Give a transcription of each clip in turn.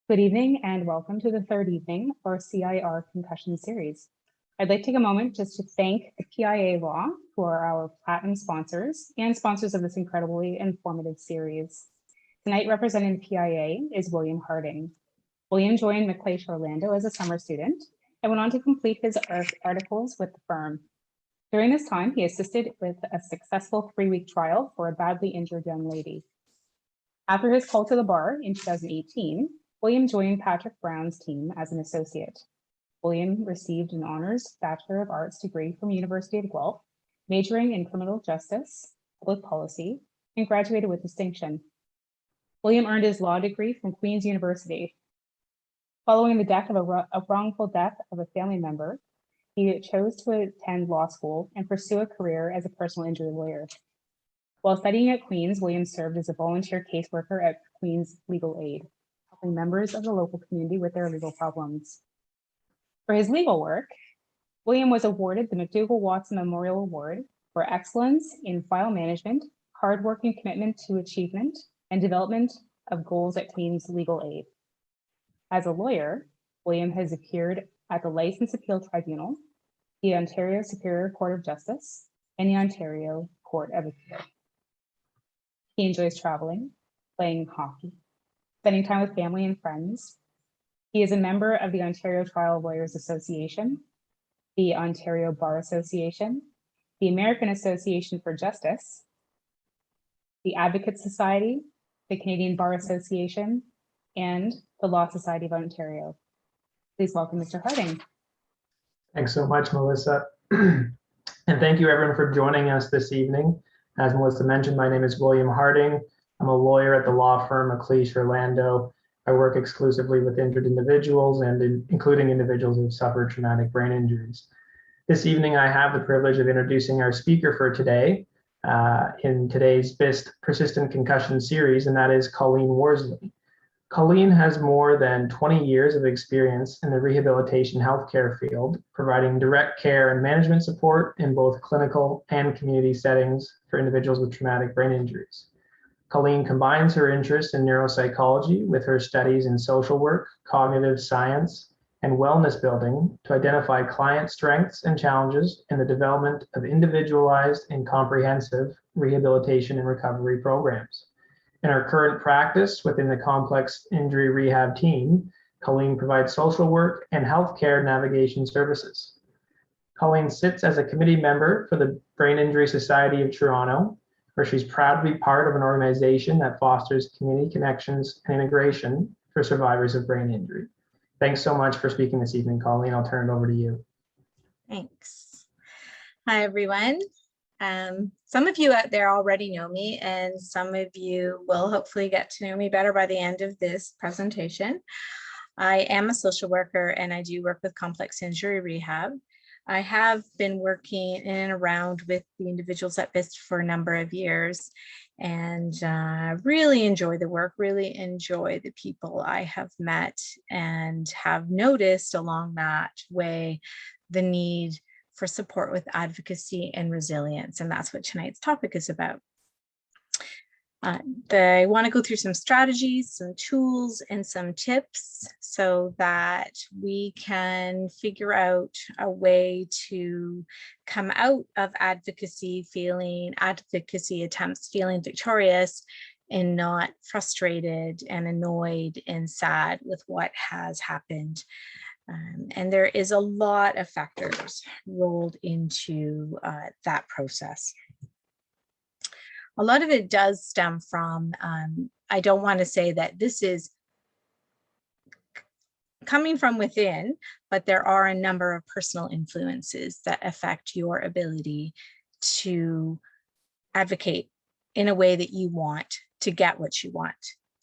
Good evening and welcome to the third evening of our CIR Concussion series. I'd like to take a moment just to thank the PIA Law, who are our platinum sponsors and sponsors of this incredibly informative series. Tonight, representing the PIA is William Harding. William joined McLeish Orlando as a summer student and went on to complete his articles with the firm. During this time, he assisted with a successful 3-week trial for a badly injured young lady. After his call to the bar in 2018, William joined Patrick Brown's team as an associate. William received an honors Bachelor of Arts degree from University of Guelph, majoring in criminal justice, public policy, and graduated with distinction. William earned his law degree from Queen's University. Following the death of a wrongful death of a family member, he chose to attend law school and pursue a career as a personal injury lawyer. While studying at Queen's, William served as a volunteer caseworker at Queen's Legal Aid, helping members of the local community with their legal problems. For his legal work, William was awarded the McDougall-Watson Memorial Award for excellence in file management, hardworking commitment to achievement, and development of goals at Queen's Legal Aid. As a lawyer, William has appeared at the License Appeal Tribunal, the Ontario Superior Court of Justice, and the Ontario Court of Appeal. He enjoys traveling, playing hockey, spending time with family and friends. He is a member of the Ontario Trial Lawyers Association, the Ontario Bar Association, the American Association for Justice, the Advocacy Society, the Canadian Bar Association, and the Law Society of Ontario. Please welcome Mr. Harding. Thanks so much, Melissa. And thank you everyone for joining us this evening. As Melissa mentioned, my name is William Harding. I'm a lawyer at the law firm McLeish Orlando. I work exclusively with injured individuals and including individuals who've suffered traumatic brain injuries. This evening, I have the privilege of introducing our speaker for today in today's Persistent Concussion series, and that is Colleen Worsley. Colleen has more than 20 years of experience in the rehabilitation healthcare field, providing direct care and management support in both clinical and community settings for individuals with traumatic brain injuries. Colleen combines her interest in neuropsychology with her studies in social work, cognitive science, and wellness building to identify client strengths and challenges in the development of individualized and comprehensive rehabilitation and recovery programs. In her current practice within the complex injury rehab team, Colleen provides social work and healthcare navigation services. Colleen sits as a committee member for the Brain Injury Society of Toronto, where she's proud to be part of an organization that fosters community connections and integration for survivors of brain injury. Thanks so much for speaking this evening, Colleen. I'll turn it over to you. Thanks. Hi, everyone. Some of you out there already know me, and some of you will hopefully get to know me better by the end of this presentation. I am a social worker, and I do work with complex injury rehab. I have been working in and around with the individuals at VIST for a number of years, and really enjoy the work, really enjoy the people I have met, and have noticed along that way the need for support with advocacy and resilience. And that's what tonight's topic is about. I want to go through some strategies, some tools, and some tips so that we can figure out a way to come out of advocacy attempts feeling victorious and not frustrated and annoyed and sad with what has happened. And there is a lot of factors rolled into that process. A lot of it does stem from, I don't want to say that this is coming from within, but there are a number of personal influences that affect your ability to advocate in a way that you want to get what you want.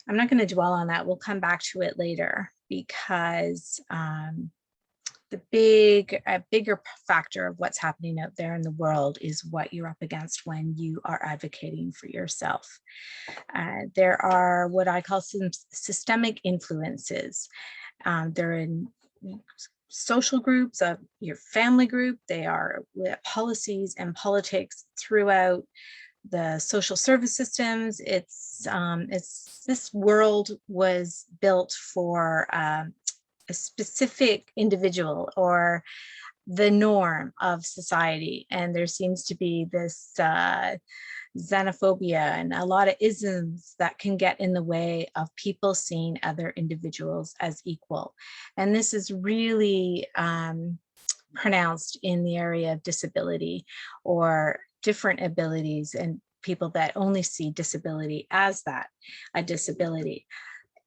I'm not going to dwell on that. We'll come back to it later, because a bigger factor of what's happening out there in the world is what you're up against when you are advocating for yourself. There are what I call some systemic influences. They're in social groups, of your family group. They are policies and politics throughout the social service systems. This world was built for a specific individual or the norm of society. And there seems to be this xenophobia and a lot of isms that can get in the way of people seeing other individuals as equal. And this is really pronounced in the area of disability or different abilities, and people that only see disability as that, a disability.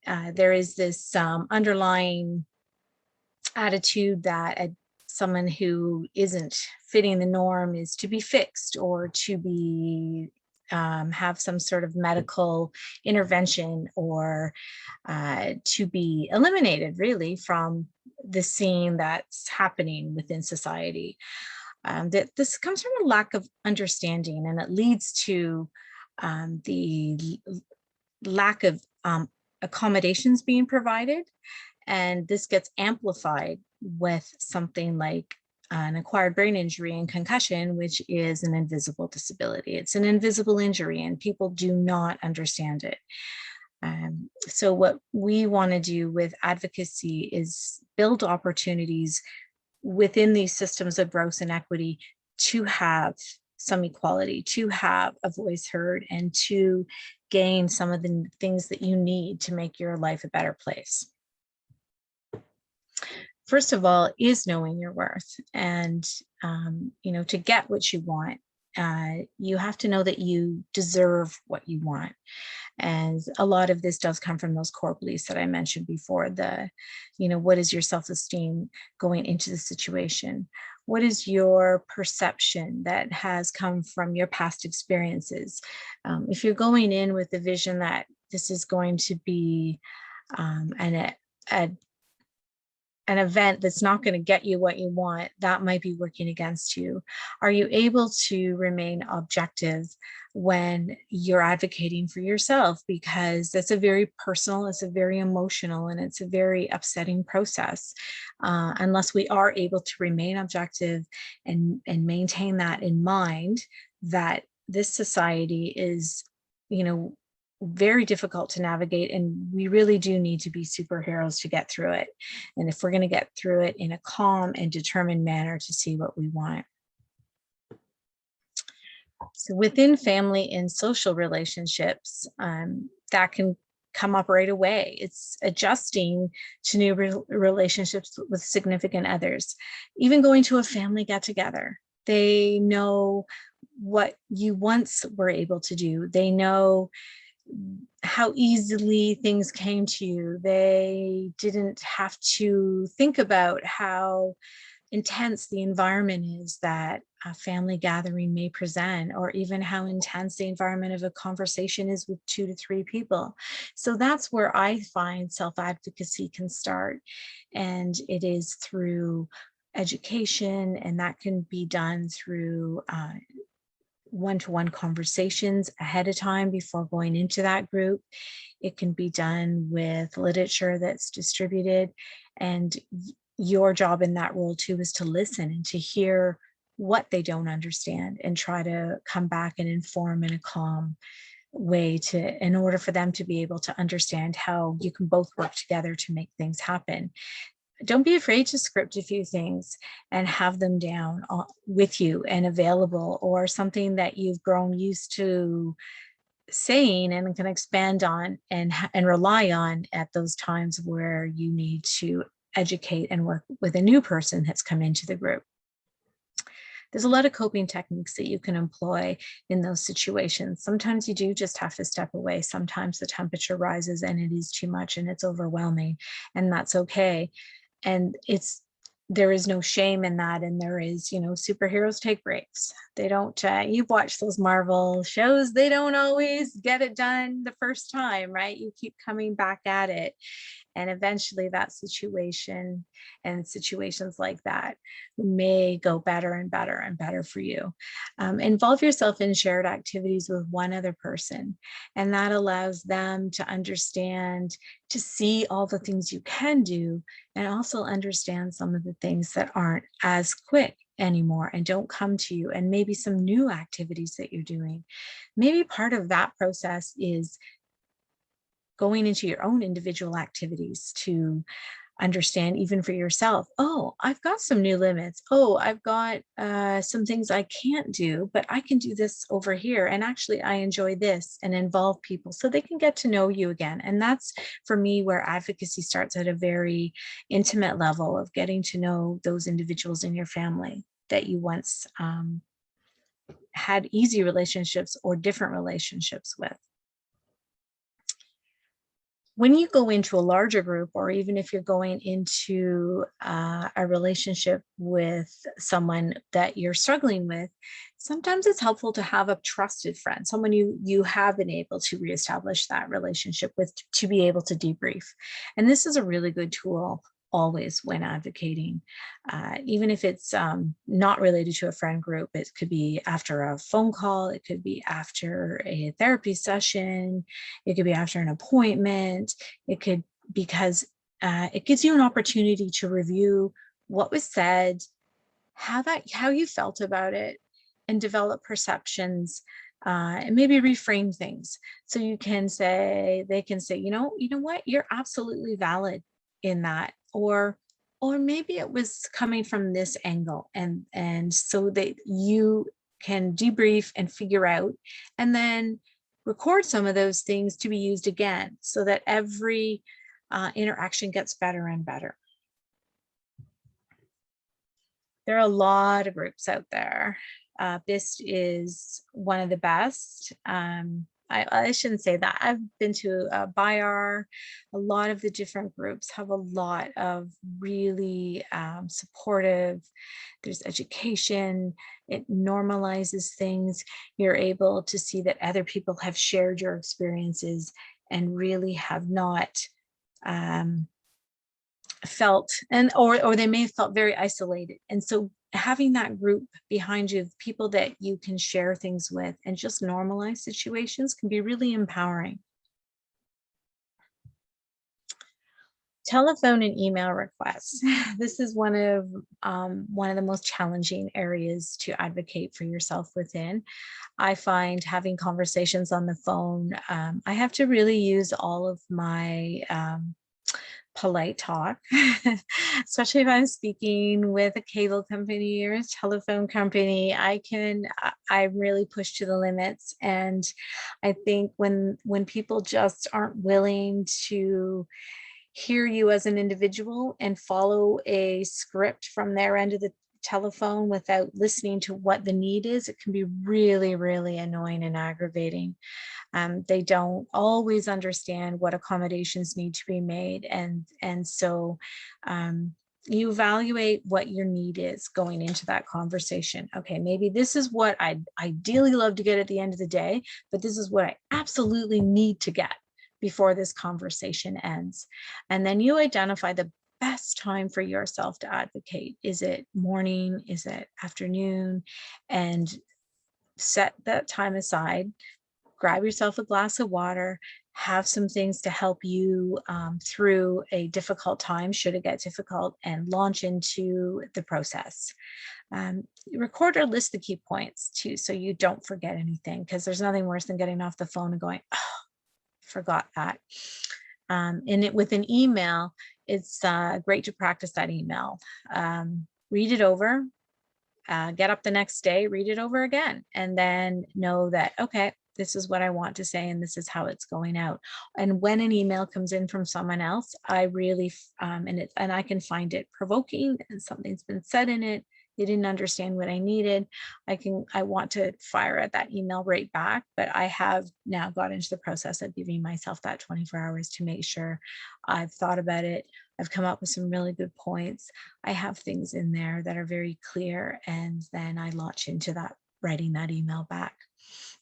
There is this underlying attitude that someone who isn't fitting the norm is to be fixed or to be have some sort of medical intervention or to be eliminated really from the scene that's happening within society. That this comes from a lack of understanding, and it leads to the lack of accommodations being provided. And this gets amplified with something like an acquired brain injury and concussion, which is an invisible disability. It's an invisible injury and people do not understand it. So what we want to do with advocacy is build opportunities within these systems of growth and equity to have some equality, to have a voice heard, and to gain some of the things that you need to make your life a better place. First of all, is knowing your worth. And, to get what you want, you have to know that you deserve what you want. And a lot of this does come from those core beliefs that I mentioned before. What is your self-esteem going into the situation? What is your perception that has come from your past experiences? If you're going in with the vision that this is going to be an event that's not going to get you what you want, that might be working against you. Are you able to remain objective when you're advocating for yourself? Because that's a very personal, it's a very emotional, and it's a very upsetting process. Unless we are able to remain objective and maintain that in mind, that this society is, very difficult to navigate, and we really do need to be superheroes to get through it. And if we're going to get through it in a calm and determined manner to see what we want. So within family and social relationships, that can come up right away. It's adjusting to new relationships with significant others, even going to a family get-together. They know what you once were able to do. They know how easily things came to you. They didn't have to think about how intense the environment is that a family gathering may present, or even how intense the environment of a conversation is with 2 to 3 people. So that's where I find self-advocacy can start. And it is through education, and that can be done through one-to-one conversations ahead of time before going into that group. It can be done with literature that's distributed, and your job in that role too is to listen and to hear what they don't understand and try to come back and inform in a calm way in order for them to be able to understand how you can both work together to make things happen. Don't be afraid to script a few things and have them down with you and available, or something that you've grown used to saying and can expand on and rely on at those times where you need to educate and work with a new person that's come into the group. There's a lot of coping techniques that you can employ in those situations. Sometimes you do just have to step away. Sometimes the temperature rises and it is too much and it's overwhelming, and that's okay. And there is no shame in that. And there is, superheroes take breaks. They don't, you've watched those Marvel shows, they don't always get it done the first time, right? You keep coming back at it. And eventually that situation and situations like that may go better and better and better for you. Involve yourself in shared activities with one other person, and that allows them to understand, to see all the things you can do, and also understand some of the things that aren't as quick. anymore and don't come to you, and maybe some new activities that you're doing. Maybe part of that process is going into your own individual activities to understand, even for yourself, oh, I've got some new limits. Oh, I've got some things I can't do, but I can do this over here. And actually, I enjoy this, and involve people so they can get to know you again. And that's, for me, where advocacy starts, at a very intimate level of getting to know those individuals in your family that you once had easy relationships or different relationships with. When you go into a larger group, or even if you're going into a relationship with someone that you're struggling with, sometimes it's helpful to have a trusted friend, someone you have been able to reestablish that relationship with, to be able to debrief. And this is a really good tool always when advocating, even if it's not related to a friend group. It could be after a phone call, it could be after a therapy session, it could be after an appointment, it could, because it gives you an opportunity to review what was said, how you felt about it, and develop perceptions, and maybe reframe things. So you can say, they can say, you know what, you're absolutely valid in that, or maybe it was coming from this angle, and so that you can debrief and figure out, and then record some of those things to be used again, so that every interaction gets better and better. There are a lot of groups out there. BIST is one of the best. I shouldn't say that. I've been to BIAR. A lot of the different groups have a lot of really supportive. There's education. It normalizes things. You're able to see that other people have shared your experiences and really have not felt, or they may have felt very isolated. And so having that group behind you, people that you can share things with and just normalize situations, can be really empowering. Telephone and email requests. This is one of the most challenging areas to advocate for yourself within. I find having conversations on the phone, I have to really use all of my polite talk, especially if I'm speaking with a cable company or a telephone company. I really push to the limits. And I think when people just aren't willing to hear you as an individual and follow a script from their end of the telephone without listening to what the need is, it can be really, really annoying and aggravating. They don't always understand what accommodations need to be made. And so you evaluate what your need is going into that conversation. Okay, maybe this is what I'd ideally love to get at the end of the day, but this is what I absolutely need to get before this conversation ends. And then you identify the best time for yourself to advocate. Is it morning? Is it afternoon? And set that time aside. Grab yourself a glass of water, have some things to help you through a difficult time, should it get difficult, and launch into the process. Record or list the key points too, so you don't forget anything, because there's nothing worse than getting off the phone and going, oh, forgot that. With an email, it's great to practice that email. Read it over, get up the next day, read it over again, and then know that, okay, this is what I want to say, and this is how it's going out. And when an email comes in from someone else, I really, and I can find it provoking, and something's been said in it, they didn't understand what I needed, I want to fire at that email right back. But I have now got into the process of giving myself that 24 hours to make sure I've thought about it. I've come up with some really good points. I have things in there that are very clear, and then I launch into that, writing that email back.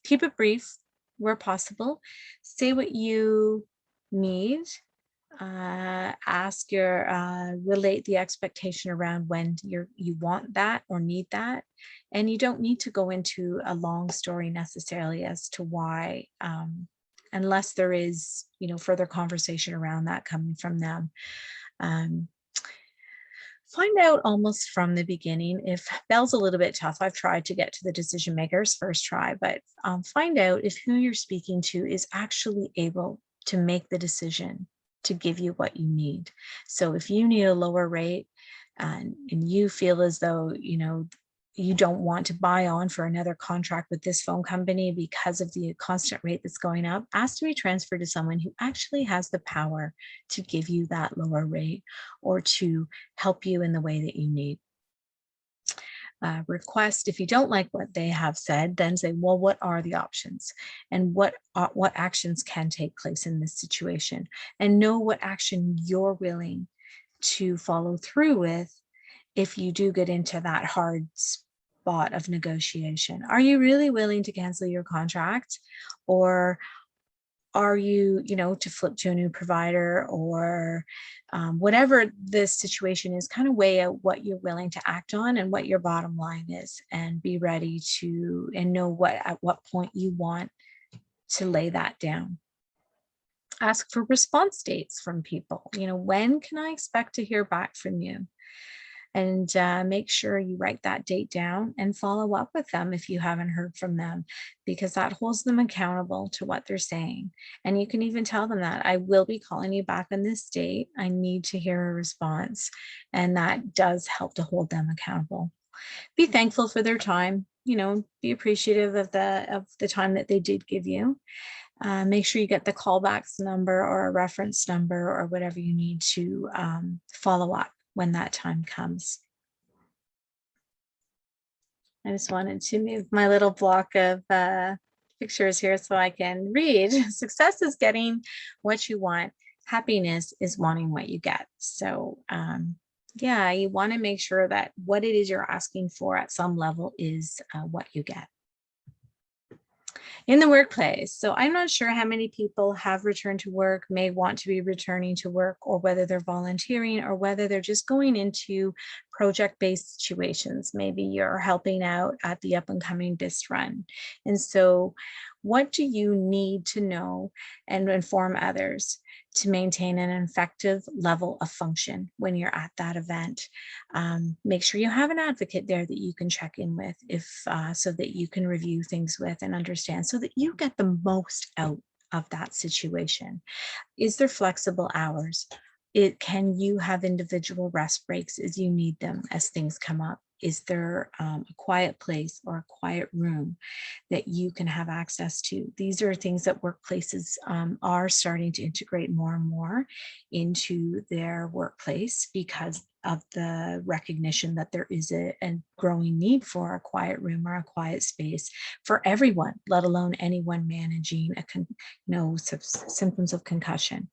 Keep it brief where possible. Say what you need. Ask relate the expectation around when you want that or need that. And you don't need to go into a long story necessarily as to why, unless there is, further conversation around that coming from them. Find out almost from the beginning. If Bell's a little bit tough, I've tried to get to the decision makers first try, but find out if who you're speaking to is actually able to make the decision to give you what you need. So if you need a lower rate and you feel as though, you don't want to buy on for another contract with this phone company because of the constant rate that's going up, ask to be transferred to someone who actually has the power to give you that lower rate or to help you in the way that you need. Request, if you don't like what they have said, then say, well, what are the options and what actions can take place in this situation, and know what action you're willing to follow through with if you do get into that hard spot of negotiation. Are you really willing to cancel your contract, or are you, to flip to a new provider, or whatever the situation is? Kind of weigh out what you're willing to act on and what your bottom line is, and be ready to, and know at what point you want to lay that down. Ask for response dates from people. When can I expect to hear back from you? And make sure you write that date down and follow up with them if you haven't heard from them, because that holds them accountable to what they're saying. And you can even tell them that I will be calling you back on this date. I need to hear a response. And that does help to hold them accountable. Be thankful for their time, be appreciative of the time that they did give you. Make sure you get the callbacks number or a reference number or whatever you need to follow up when that time comes. I just wanted to move my little block of pictures here so I can read. Success is getting what you want. Happiness is wanting what you get. So yeah, you want to make sure that what it is you're asking for at some level is what you get. In the workplace. So I'm not sure how many people have returned to work, may want to be returning to work, or whether they're volunteering, or whether they're just going into project-based situations. Maybe you're helping out at the up and coming BIS run. And so what do you need to know and inform others to maintain an effective level of function when you're at that event? Make sure you have an advocate there that you can check in with so that you can review things with and understand, so that you get the most out of that situation. Is there flexible hours? Can you have individual rest breaks as you need them as things come up? Is there a quiet place or a quiet room that you can have access to? These are things that workplaces are starting to integrate more and more into their workplace because of the recognition that there is a growing need for a quiet room or a quiet space for everyone, let alone anyone managing symptoms of concussion.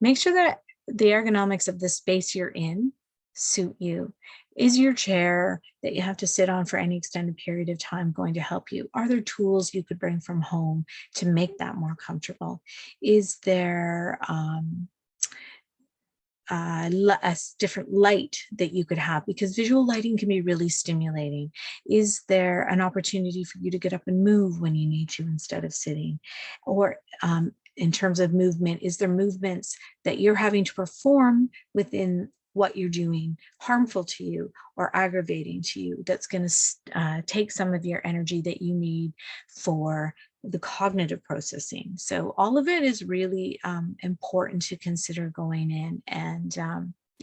Make sure that the ergonomics of the space you're in suit you. Is your chair that you have to sit on for any extended period of time going to help you? Are there tools you could bring from home to make that more comfortable? Is there a different light that you could have, because visual lighting can be really stimulating? Is there an opportunity for you to get up and move when you need to instead of sitting? Or in terms of movement, is there movements that you're having to perform within what you're doing harmful to you or aggravating to you, that's going to take some of your energy that you need for the cognitive processing? So all of it is really important to consider going in, and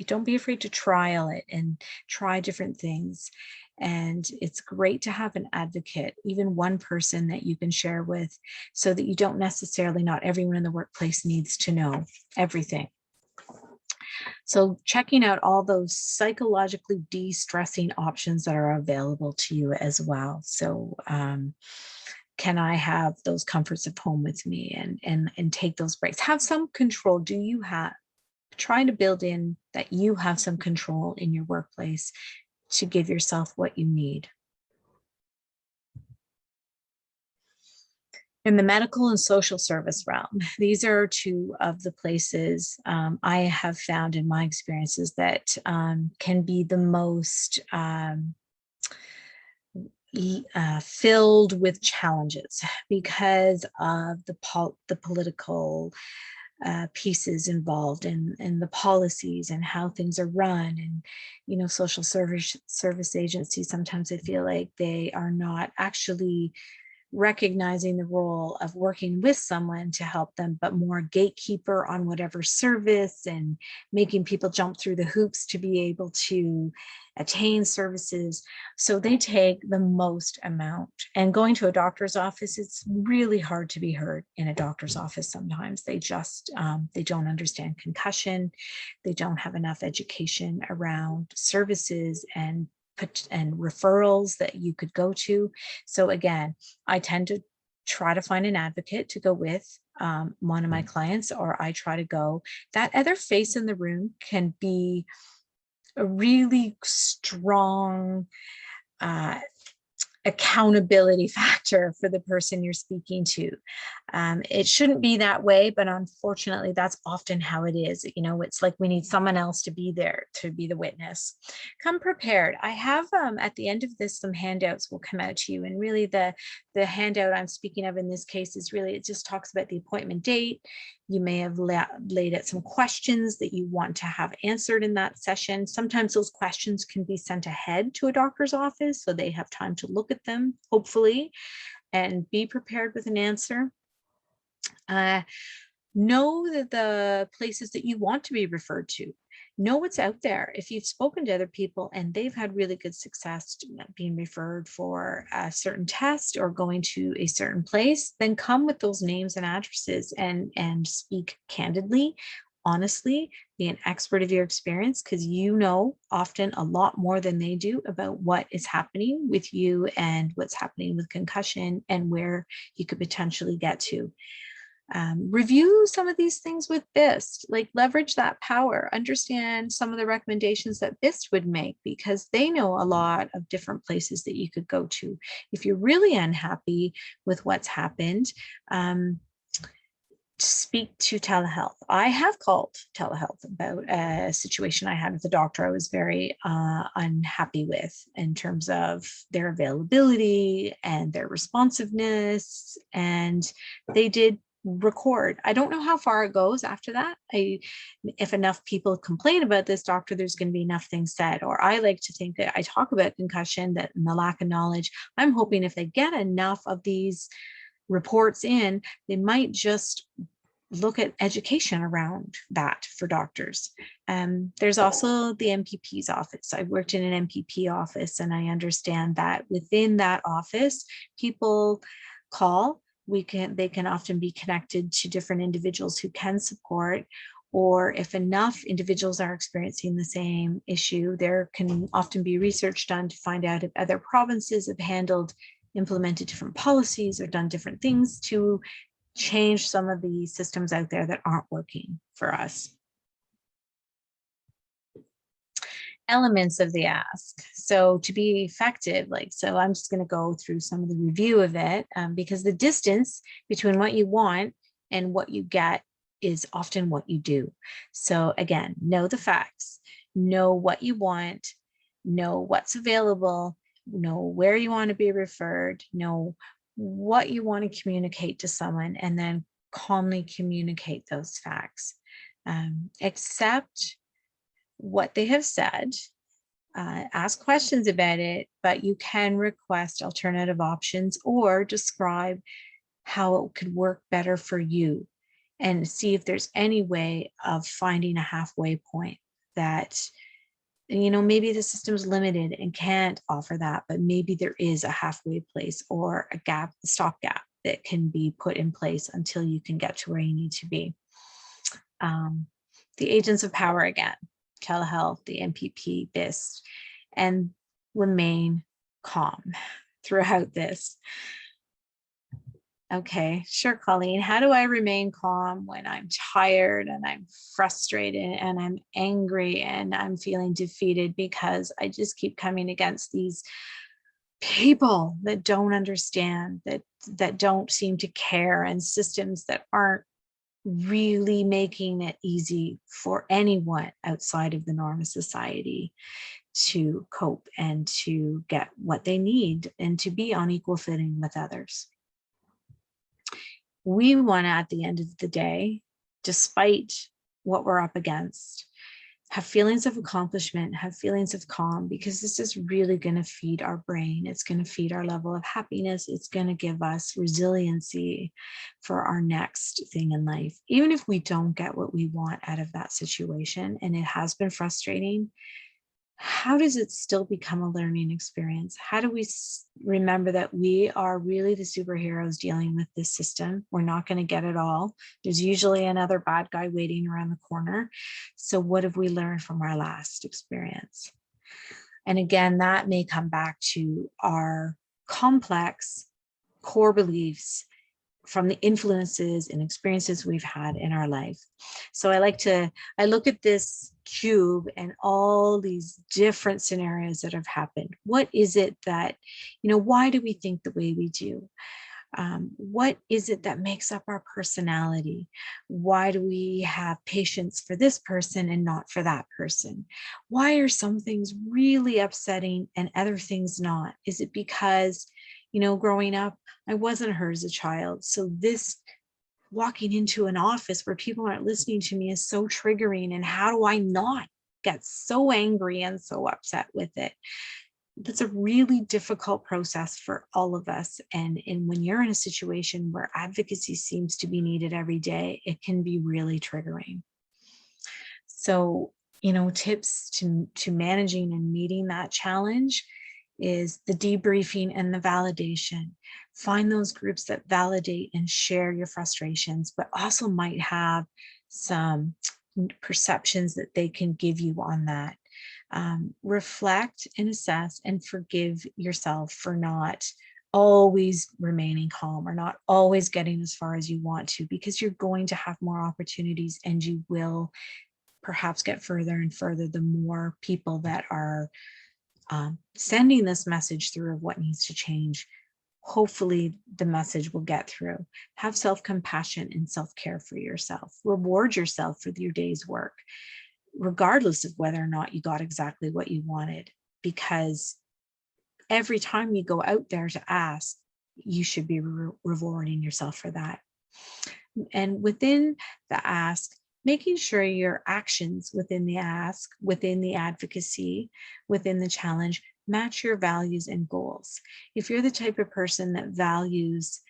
don't be afraid to trial it and try different things. And it's great to have an advocate, even one person that you can share with, so that you don't necessarily, not everyone in the workplace needs to know everything. So checking out all those psychologically de-stressing options that are available to you as well. So can I have those comforts of home with me and take those breaks? Have some control. Do you have, trying to build in that you have some control in your workplace to give yourself what you need. In the medical and social service realm, these are two of the places I have found in my experiences that can be the most filled with challenges because of the political pieces involved in the policies and how things are run. And, you know, social service agencies, sometimes I feel like they are not actually recognizing the role of working with someone to help them, but more gatekeeper on whatever service and making people jump through the hoops to be able to attain services. So they take the most amount. And going to a doctor's office, it's really hard to be heard in a doctor's office. Sometimes they just, they don't understand concussion. They don't have enough education around services and referrals that you could go to. So again, I tend to try to find an advocate to go with one of my clients, or I try to go. That other face in the room can be a really strong accountability factor for the person you're speaking to. It shouldn't be that way, but unfortunately, that's often how it is. You know, it's like we need someone else to be there to be the witness. Come prepared. I have at the end of this, some handouts will come out to you. And really the handout I'm speaking of in this case is really, it just talks about the appointment date. You may have laid out some questions that you want to have answered in that session. Sometimes those questions can be sent ahead to a doctor's office so they have time to look at them, hopefully, and be prepared with an answer. Know that the places that you want to be referred to. Know what's out there. If you've spoken to other people and they've had really good success being referred for a certain test or going to a certain place, then come with those names and addresses and speak candidly, honestly, be an expert of your experience, because you know often a lot more than they do about what is happening with you and what's happening with concussion and where you could potentially get to. Review some of these things with BIST, like leverage that power, understand some of the recommendations that BIST would make, because they know a lot of different places that you could go to. If you're really unhappy with what's happened, speak to telehealth. I have called telehealth about a situation I had with a doctor I was very unhappy with in terms of their availability and their responsiveness, and they did record. I don't know how far it goes after that. If enough people complain about this doctor, there's going to be enough things said. Or I like to think that I talk about concussion, that and the lack of knowledge. I'm hoping if they get enough of these reports in, they might just look at education around that for doctors. There's also the MPP's office. I worked in an MPP office, and I understand that within that office, people call. They can often be connected to different individuals who can support, or if enough individuals are experiencing the same issue, there can often be research done to find out if other provinces have implemented different policies or done different things to change some of the systems out there that aren't working for us. Elements of the ask. So to be effective, so I'm just going to go through some of the review of it, because the distance between what you want and what you get is often what you do. So again, know the facts, know what you want, know what's available, know where you want to be referred, know what you want to communicate to someone, and then calmly communicate those facts. Accept what they have said, ask questions about it, but you can request alternative options or describe how it could work better for you, and see if there's any way of finding a halfway point that, you know, maybe the system's limited and can't offer that, but maybe there is a halfway place or a stopgap that can be put in place until you can get to where you need to be. The agents of power again, telehealth, the MPP, BIST, and remain calm throughout this. Okay, sure, Colleen. How do I remain calm when I'm tired and I'm frustrated and I'm angry and I'm feeling defeated because I just keep coming against these people that don't understand, that don't seem to care, and systems that aren't really making it easy for anyone outside of the norm of society to cope and to get what they need and to be on equal footing with others. We want to, at the end of the day, despite what we're up against. Have feelings of accomplishment, have feelings of calm, because this is really going to feed our brain. It's going to feed our level of happiness. It's going to give us resiliency for our next thing in life. Even if we don't get what we want out of that situation, and it has been frustrating, how does it still become a learning experience? How do we remember that we are really the superheroes dealing with this system? We're not going to get it all. There's usually another bad guy waiting around the corner. So what have we learned from our last experience? And again, that may come back to our complex core beliefs from the influences and experiences we've had in our life. So I look at this cube and all these different scenarios that have happened. What is it that, why do we think the way we do? What is it that makes up our personality? Why do we have patience for this person and not for that person? Why are some things really upsetting and other things not? Is it because, growing up, I wasn't heard as a child. So this walking into an office where people aren't listening to me is so triggering. And how do I not get so angry and so upset with it? That's a really difficult process for all of us. And when you're in a situation where advocacy seems to be needed every day, it can be really triggering. So, tips to managing and meeting that challenge is the debriefing and the validation. Find those groups that validate and share your frustrations, but also might have some perceptions that they can give you on that. Reflect and assess and forgive yourself for not always remaining calm or not always getting as far as you want to, because you're going to have more opportunities and you will perhaps get further and further the more people that are sending this message through of what needs to change. Hopefully the message will get through. Have self-compassion and self-care for yourself. Reward yourself for your day's work, regardless of whether or not you got exactly what you wanted, because every time you go out there to ask, you should be rewarding yourself for that. And within the ask, making sure your actions within the ask, within the advocacy, within the challenge, match your values and goals. If you're the type of person that values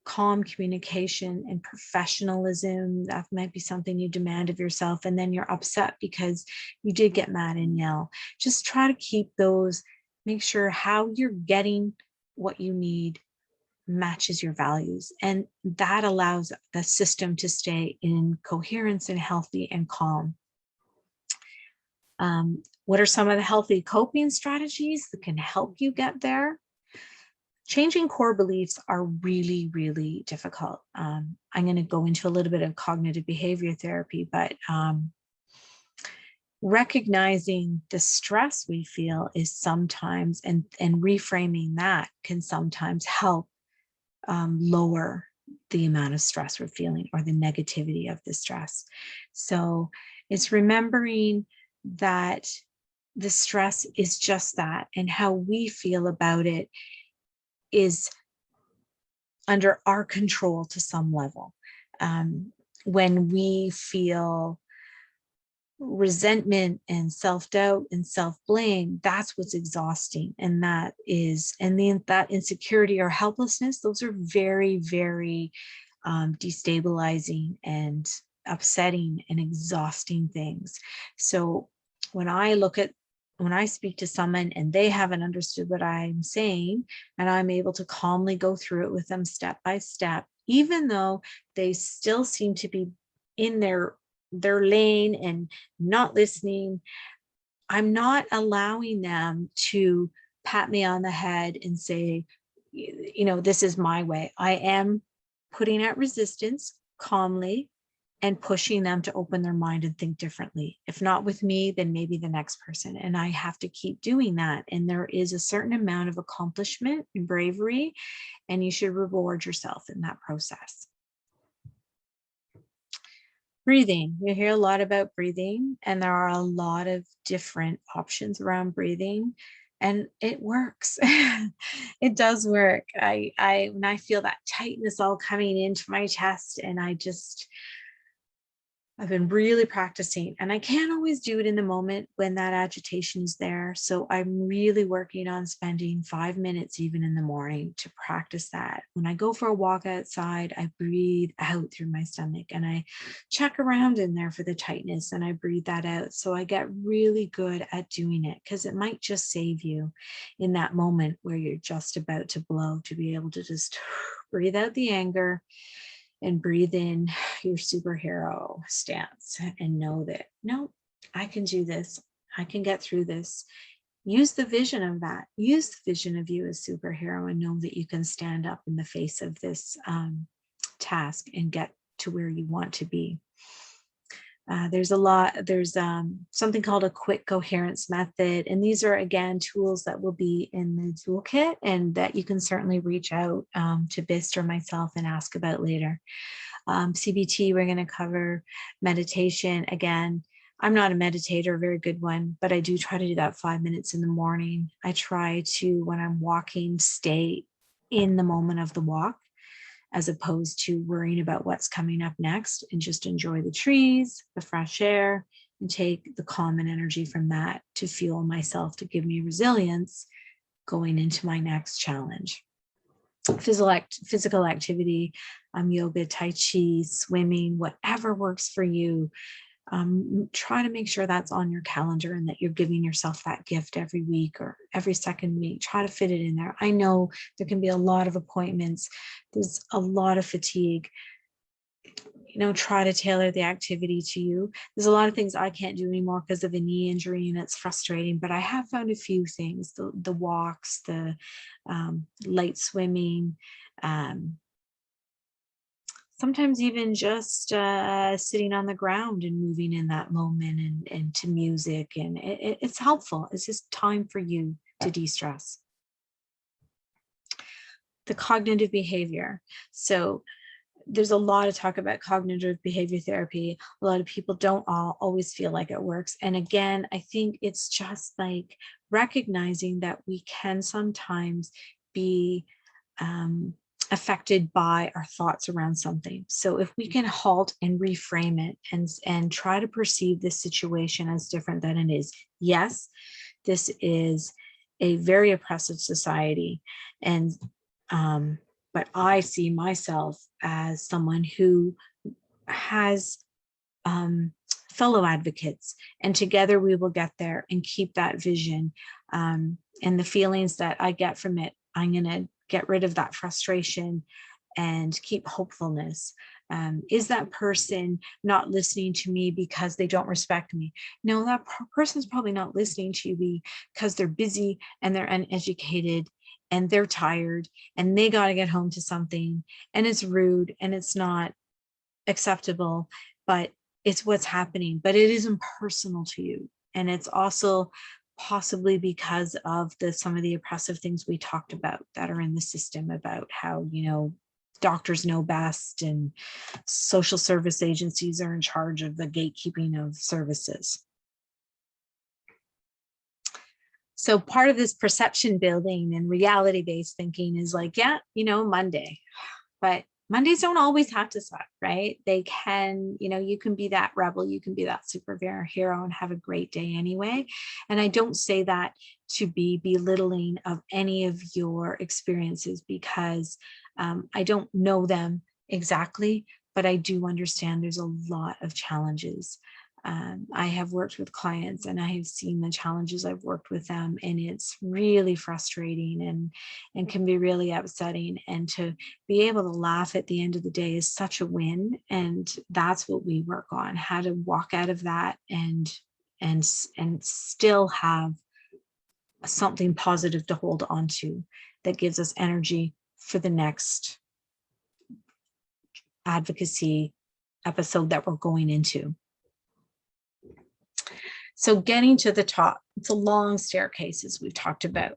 calm communication and professionalism, that might be something you demand of yourself, and then you're upset because you did get mad and yell. Just try to keep those, make sure how you're getting what you need matches your values, and that allows the system to stay in coherence and healthy and calm. What are some of the healthy coping strategies that can help you get there? Changing core beliefs are really, really difficult. I'm going to go into a little bit of cognitive behavior therapy, but recognizing the stress we feel is sometimes, and reframing that can sometimes help lower the amount of stress we're feeling or the negativity of the stress. So it's remembering that the stress is just that, and how we feel about it is under our control to some level. When we feel resentment and self-doubt and self-blame, that's what's exhausting. And that insecurity or helplessness, those are very, very destabilizing and upsetting and exhausting things. So when I speak to someone and they haven't understood what I'm saying, and I'm able to calmly go through it with them step by step, even though they still seem to be in their lane and not listening, I'm not allowing them to pat me on the head and say, this is my way. I am putting out resistance calmly and pushing them to open their mind and think differently. If not with me, then maybe the next person. And I have to keep doing that. And there is a certain amount of accomplishment and bravery, and you should reward yourself in that process. Breathing. You hear a lot about breathing, and there are a lot of different options around breathing. And it works. It does work. When I feel that tightness all coming into my chest, and I've been really practicing, and I can't always do it in the moment when that agitation is there. So I'm really working on spending 5 minutes even in the morning to practice that. When I go for a walk outside, I breathe out through my stomach and I check around in there for the tightness and I breathe that out. So I get really good at doing it, because it might just save you in that moment where you're just about to blow, to be able to just breathe out the anger and breathe in your superhero stance and know that, no, I can do this. I can get through this. Use the vision of that. Use the vision of you as superhero and know that you can stand up in the face of this task and get to where you want to be. There's something called a quick coherence method. And these are, again, tools that will be in the toolkit and that you can certainly reach out to BIST or myself and ask about later. CBT, we're going to cover meditation. Again, I'm not a meditator, a very good one, but I do try to do that 5 minutes in the morning. I try to, when I'm walking, stay in the moment of the walk, as opposed to worrying about what's coming up next, and just enjoy the trees, the fresh air, and take the calm and energy from that to fuel myself, to give me resilience going into my next challenge. Physical activity, yoga, tai chi, swimming, whatever works for you. Try to make sure that's on your calendar and that you're giving yourself that gift every week or every second week. Try to fit it in there. I know there can be a lot of appointments. There's a lot of fatigue. Try to tailor the activity to you. There's a lot of things I can't do anymore because of a knee injury, and it's frustrating, but I have found a few things, the walks, the light swimming, sometimes even just sitting on the ground and moving in that moment and to music. And it's helpful. It's just time for you to de-stress. The cognitive behavior. So there's a lot of talk about cognitive behavior therapy. A lot of people don't always feel like it works. And again, I think it's just like recognizing that we can sometimes be affected by our thoughts around something. So if we can halt and reframe it and try to perceive this situation as different than it is. Yes, this is a very oppressive society, and but I see myself as someone who has fellow advocates, and together we will get there and keep that vision. And the feelings that I get from it, I'm going to get rid of that frustration and keep hopefulness. Is that person not listening to me because they don't respect me? No, that person's probably not listening to you because they're busy and they're uneducated and they're tired and they got to get home to something, and it's rude and it's not acceptable, but it's what's happening. But it isn't personal to you. And it's also possibly because of some of the oppressive things we talked about that are in the system, about how, doctors know best and social service agencies are in charge of the gatekeeping of services. So part of this perception building and reality-based thinking is like, Monday, but Mondays don't always have to suck, right? They can, you can be that rebel, you can be that superhero and have a great day anyway. And I don't say that to be belittling of any of your experiences, because I don't know them exactly, but I do understand there's a lot of challenges. I have worked with clients and I have seen the challenges I've worked with them, and it's really frustrating and can be really upsetting. And to be able to laugh at the end of the day is such a win. And that's what we work on, how to walk out of that and still have something positive to hold on to that gives us energy for the next advocacy episode that we're going into. So getting to the top, it's a long staircase, as we've talked about.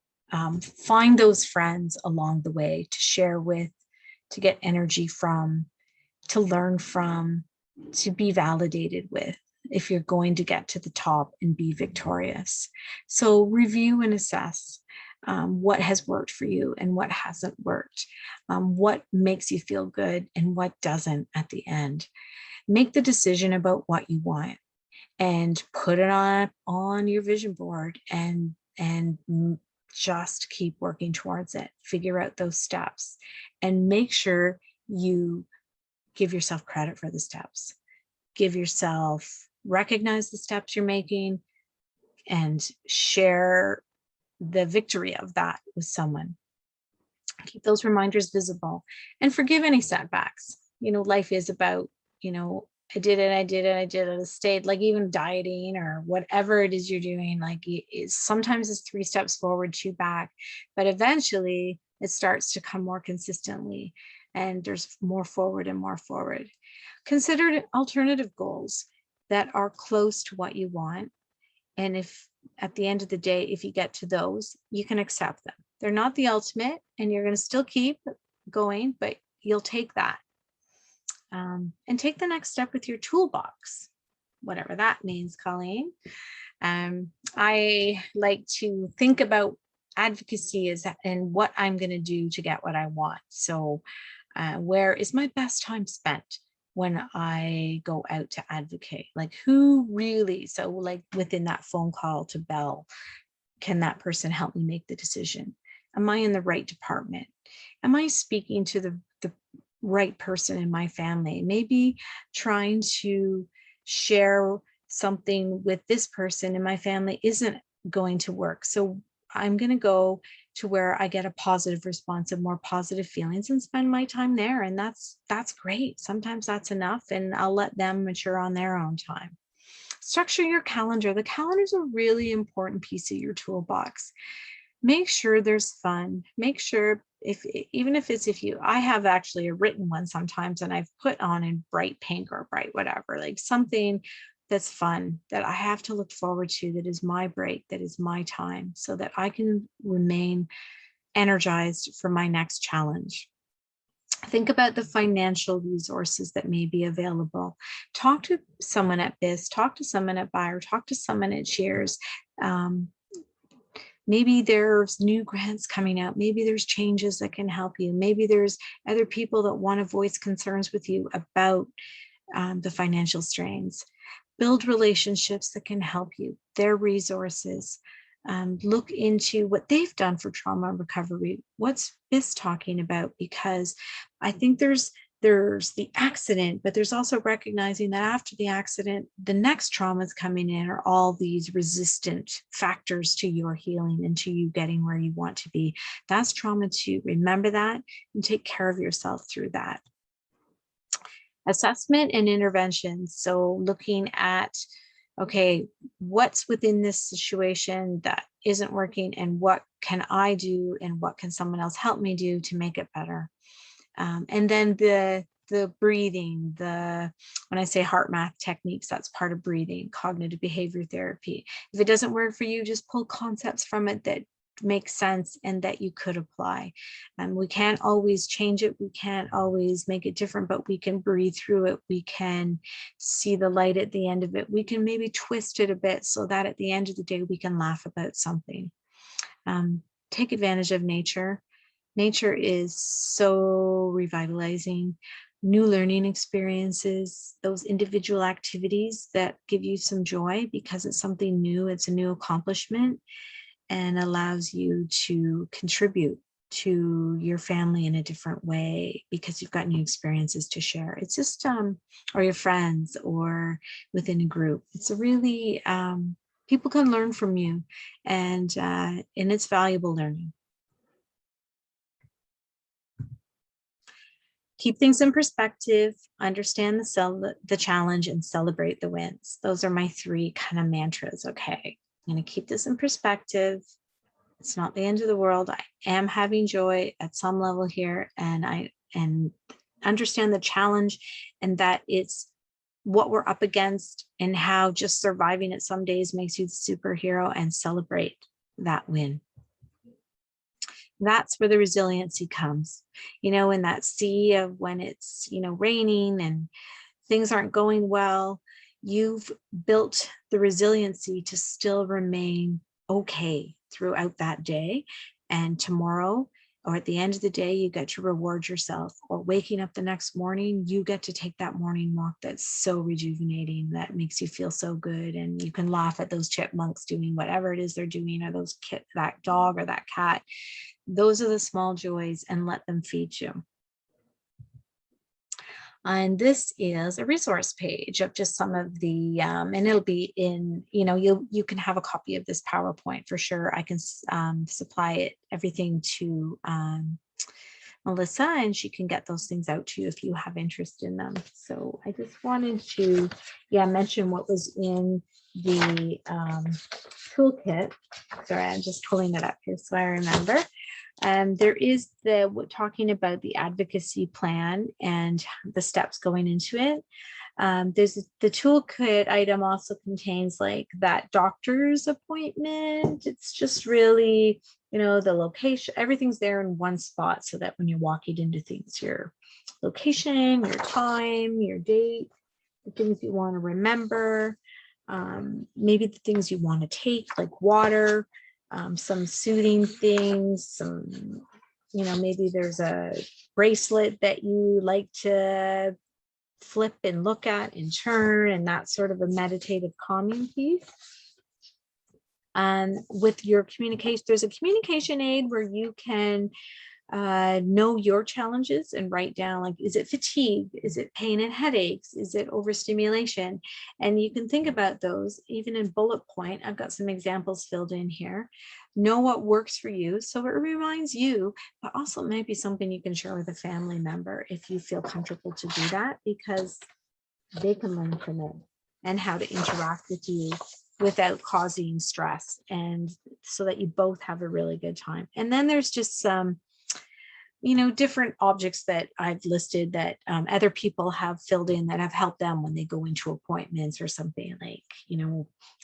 Find those friends along the way to share with, to get energy from, to learn from, to be validated with. if you're going to get to the top and be victorious. So review and assess what has worked for you and what hasn't worked, what makes you feel good and what doesn't at the end. Make the decision about what you want and put it on your vision board and just keep working towards it. Figure out those steps and make sure you give yourself credit for the steps. Recognize the steps you're making and share the victory of that with someone. Keep those reminders visible and forgive any setbacks. Life is about, I did it, stayed, like even dieting or whatever it is you're doing, like sometimes it's 3 steps forward, 2 back, but eventually it starts to come more consistently and there's more forward and more forward. Consider alternative goals that are close to what you want. And if at the end of the day, if you get to those, you can accept them. They're not the ultimate and you're going to still keep going, but you'll take that. And take the next step with your toolbox, whatever that means, Colleen. I like to think about advocacy and what I'm going to do to get what I want. So where is my best time spent when I go out to advocate? Like who really, so like within that phone call to Bell, can that person help me make the decision? Am I in the right department? Am I speaking to the right person in my family? Maybe trying to share something with this person in my family isn't going to work. So I'm going to go to where I get a positive response and more positive feelings and spend my time there. And that's great. Sometimes that's enough and I'll let them mature on their own time. Structure your calendar. The calendar is a really important piece of your toolbox. Make sure there's fun. Make sure I have actually a written one sometimes and I've put on in bright pink or bright whatever, like something that's fun that I have to look forward to, that is my break, that is my time, so that I can remain energized for my next challenge. Think about the financial resources that may be available. Talk to someone at BIS, talk to someone at Buyer, talk to someone at Cheers. Maybe there's new grants coming out. Maybe there's changes that can help you. Maybe there's other people that want to voice concerns with you about the financial strains. Build relationships that can help you, their resources. Look into what they've done for trauma recovery. What's BIS talking about? Because I think there's the accident, but there's also recognizing that after the accident, the next traumas coming in are all these resistant factors to your healing and to you getting where you want to be. That's trauma too. Remember that and take care of yourself through that. Assessment and interventions. So looking at, okay, what's within this situation that isn't working and what can I do and what can someone else help me do to make it better? And then the breathing, when I say heart math techniques, that's part of breathing, cognitive behavior therapy. If it doesn't work for you, just pull concepts from it that make sense and that you could apply. We can't always change it. We can't always make it different, but we can breathe through it. We can see the light at the end of it. We can maybe twist it a bit so that at the end of the day, we can laugh about something. Take advantage of nature. Nature is so revitalizing. New learning experiences, those individual activities that give you some joy because it's something new, it's a new accomplishment, and allows you to contribute to your family in a different way because you've got new experiences to share. It's just, or your friends or within a group. It's a really, people can learn from you and it's valuable learning. Keep things in perspective, understand the challenge, and celebrate the wins. Those are my 3 kind of mantras. Okay, I'm going to keep this in perspective. It's not the end of the world. I am having joy at some level here, and I understand the challenge and that it's what we're up against and how just surviving it some days makes you the superhero, and celebrate that win. That's where the resiliency comes, in that sea of when it's, raining and things aren't going well, you've built the resiliency to still remain okay throughout that day. And tomorrow, or at the end of the day, you get to reward yourself, or waking up the next morning, you get to take that morning walk that's so rejuvenating, that makes you feel so good. And you can laugh at those chipmunks doing whatever it is they're doing, or that dog or that cat. Those are the small joys, and let them feed you. And this is a resource page of just some of the, and it'll be in, you can have a copy of this PowerPoint for sure. I can supply everything to Melissa, and she can get those things out to you if you have interest in them. So I just wanted to, mention what was in the toolkit. Sorry, I'm just pulling it up here so I remember. There is talking about the advocacy plan and the steps going into it. There's the toolkit item also contains like that doctor's appointment. It's just really, the location, everything's there in one spot, so that when you're walking into things, your location, your time, your date, the things you want to remember, maybe the things you want to take, like water, some soothing things, some, maybe there's a bracelet that you like to flip and look at and turn, and that's sort of a meditative calming piece. With your communication, there's a communication aid where you can know your challenges and write down, like, is it fatigue? Is it pain and headaches? Is it overstimulation? And you can think about those even in bullet point. I've got some examples filled in here. Know what works for you, so it reminds you, but also it might be something you can share with a family member if you feel comfortable to do that, because they can learn from it and how to interact with you without causing stress, and so that you both have a really good time. And then there's just some different objects that I've listed that other people have filled in that have helped them when they go into appointments, or something like,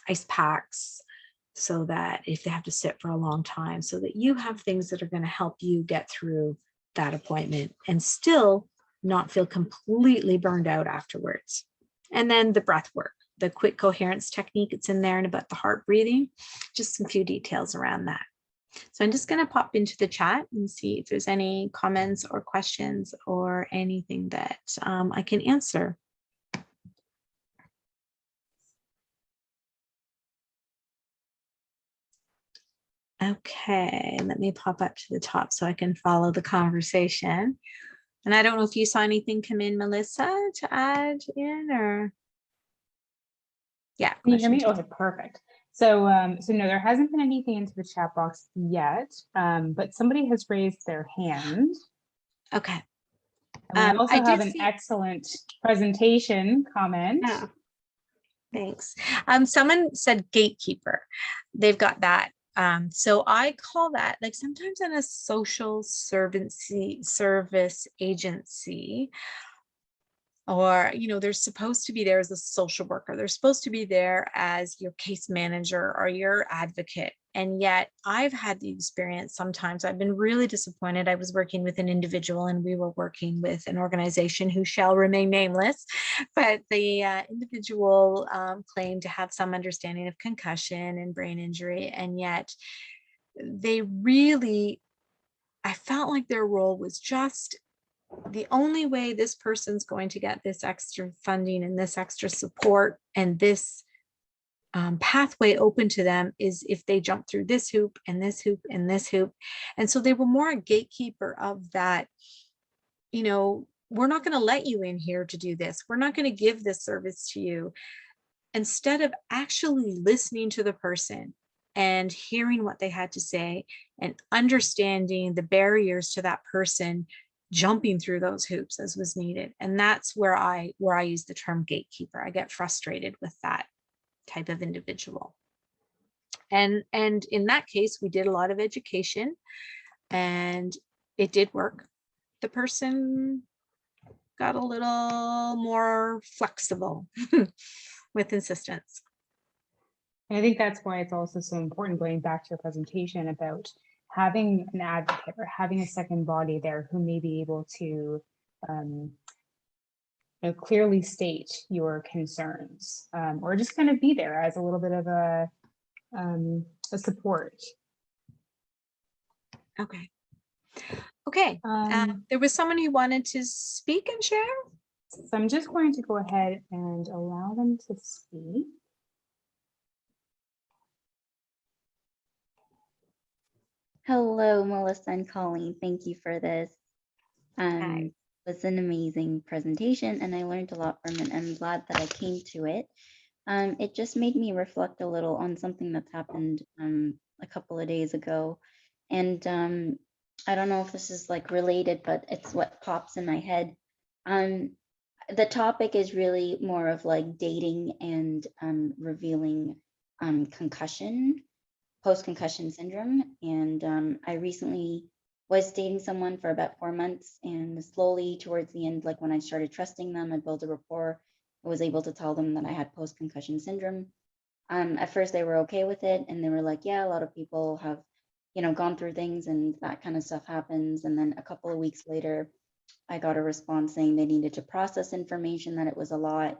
ice packs, so that if they have to sit for a long time, so that you have things that are going to help you get through that appointment and still not feel completely burned out afterwards. And then the breath work, the quick coherence technique, it's in there, and about the heart breathing, just some few details around that. So I'm just going to pop into the chat and see if there's any comments or questions or anything that I can answer. Okay, let me pop up to the top so I can follow the conversation. And I don't know if you saw anything come in, Melissa, to add in, or? Yeah. Can you hear me? Okay, perfect. So, so no, there hasn't been anything into the chat box yet, but somebody has raised their hand. Okay. And we also have an excellent presentation comment. Yeah. Thanks. Someone said gatekeeper. They've got that. So I call that, like, sometimes in a social service agency, or, they're supposed to be there as a social worker. They're supposed to be there as your case manager or your advocate. And yet I've had the experience, sometimes I've been really disappointed. I was working with an individual, and we were working with an organization who shall remain nameless, but the individual claimed to have some understanding of concussion and brain injury. And yet I felt like their role was just, the only way this person's going to get this extra funding and this extra support and this pathway open to them is if they jump through this hoop and this hoop and this hoop. And so they were more a gatekeeper of that, we're not going to let you in here to do this. We're not going to give this service to you. Instead of actually listening to the person and hearing what they had to say and understanding the barriers to that person jumping through those hoops as was needed. And that's where I use the term gatekeeper. I get frustrated with that type of individual. And in that case, we did a lot of education, and it did work. The person got a little more flexible with insistence. And I think that's why it's also so important, going back to your presentation, about having an advocate or having a second body there who may be able to clearly state your concerns, or just kind of be there as a little bit of a support. Okay. Okay. There was someone who wanted to speak and share. So I'm just going to go ahead and allow them to speak. Hello, Melissa and Colleen. Thank you for this. Hi. It was an amazing presentation and I learned a lot from it. I'm glad that I came to it. It just made me reflect a little on something that's happened a couple of days ago. And I don't know if this is like related, but it's what pops in my head. The topic is really more of like dating and revealing concussion, post-concussion syndrome. And I recently was dating someone for about 4 months, and slowly towards the end, like when I started trusting them, I built a rapport. I was able to tell them that I had post-concussion syndrome. At first they were okay with it, and they were like, yeah, a lot of people have, you know, gone through things and that kind of stuff happens. And then a couple of weeks later, I got a response saying they needed to process information, that it was a lot.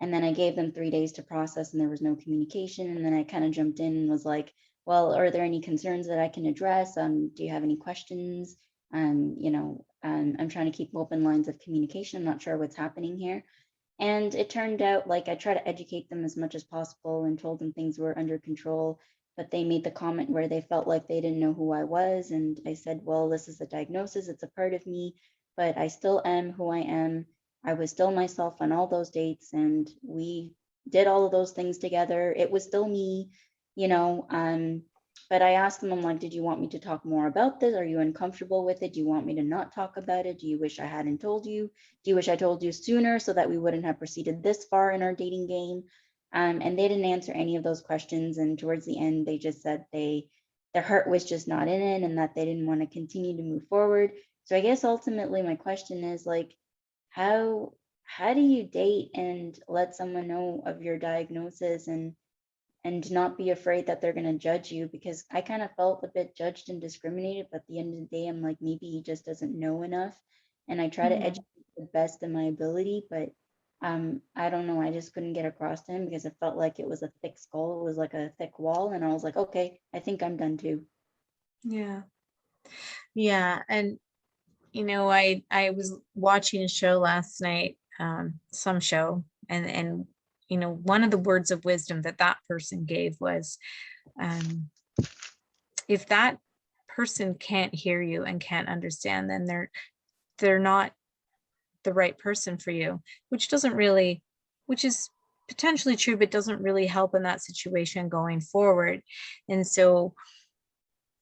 And then I gave them 3 days to process and there was no communication. And then I kind of jumped in and was like, well, are there any concerns that I can address? Do you have any questions? You know, I'm trying to keep open lines of communication. I'm not sure what's happening here. And it turned out like I try to educate them as much as possible and told them things were under control, but they made the comment where they felt like they didn't know who I was. And I said, well, this is a diagnosis, it's a part of me, but I still am who I am. I was still myself on all those dates and we did all of those things together. It was still me, you know. But I asked them, I'm like, did you want me to talk more about this? Are you uncomfortable with it? Do you want me to not talk about it? Do you wish I hadn't told you? Do you wish I told you sooner so that we wouldn't have proceeded this far in our dating game? And they didn't answer any of those questions. And towards the end, they just said their heart was just not in it and that they didn't want to continue to move forward. So I guess ultimately my question is like, how do you date and let someone know of your diagnosis and not be afraid that they're going to judge you? Because I kind of felt a bit judged and discriminated, but at the end of the day, I'm like, maybe he just doesn't know enough. And I try to educate the best of my ability, but I don't know, I just couldn't get across to him because it felt like it was a thick skull. It was like a thick wall. And I was like, okay, I think I'm done too. Yeah. Yeah. And, you know, I was watching a show last night, some show, and, you know, one of the words of wisdom that that person gave was, if that person can't hear you and can't understand, then they're not the right person for you, which is potentially true, but doesn't really help in that situation going forward. And so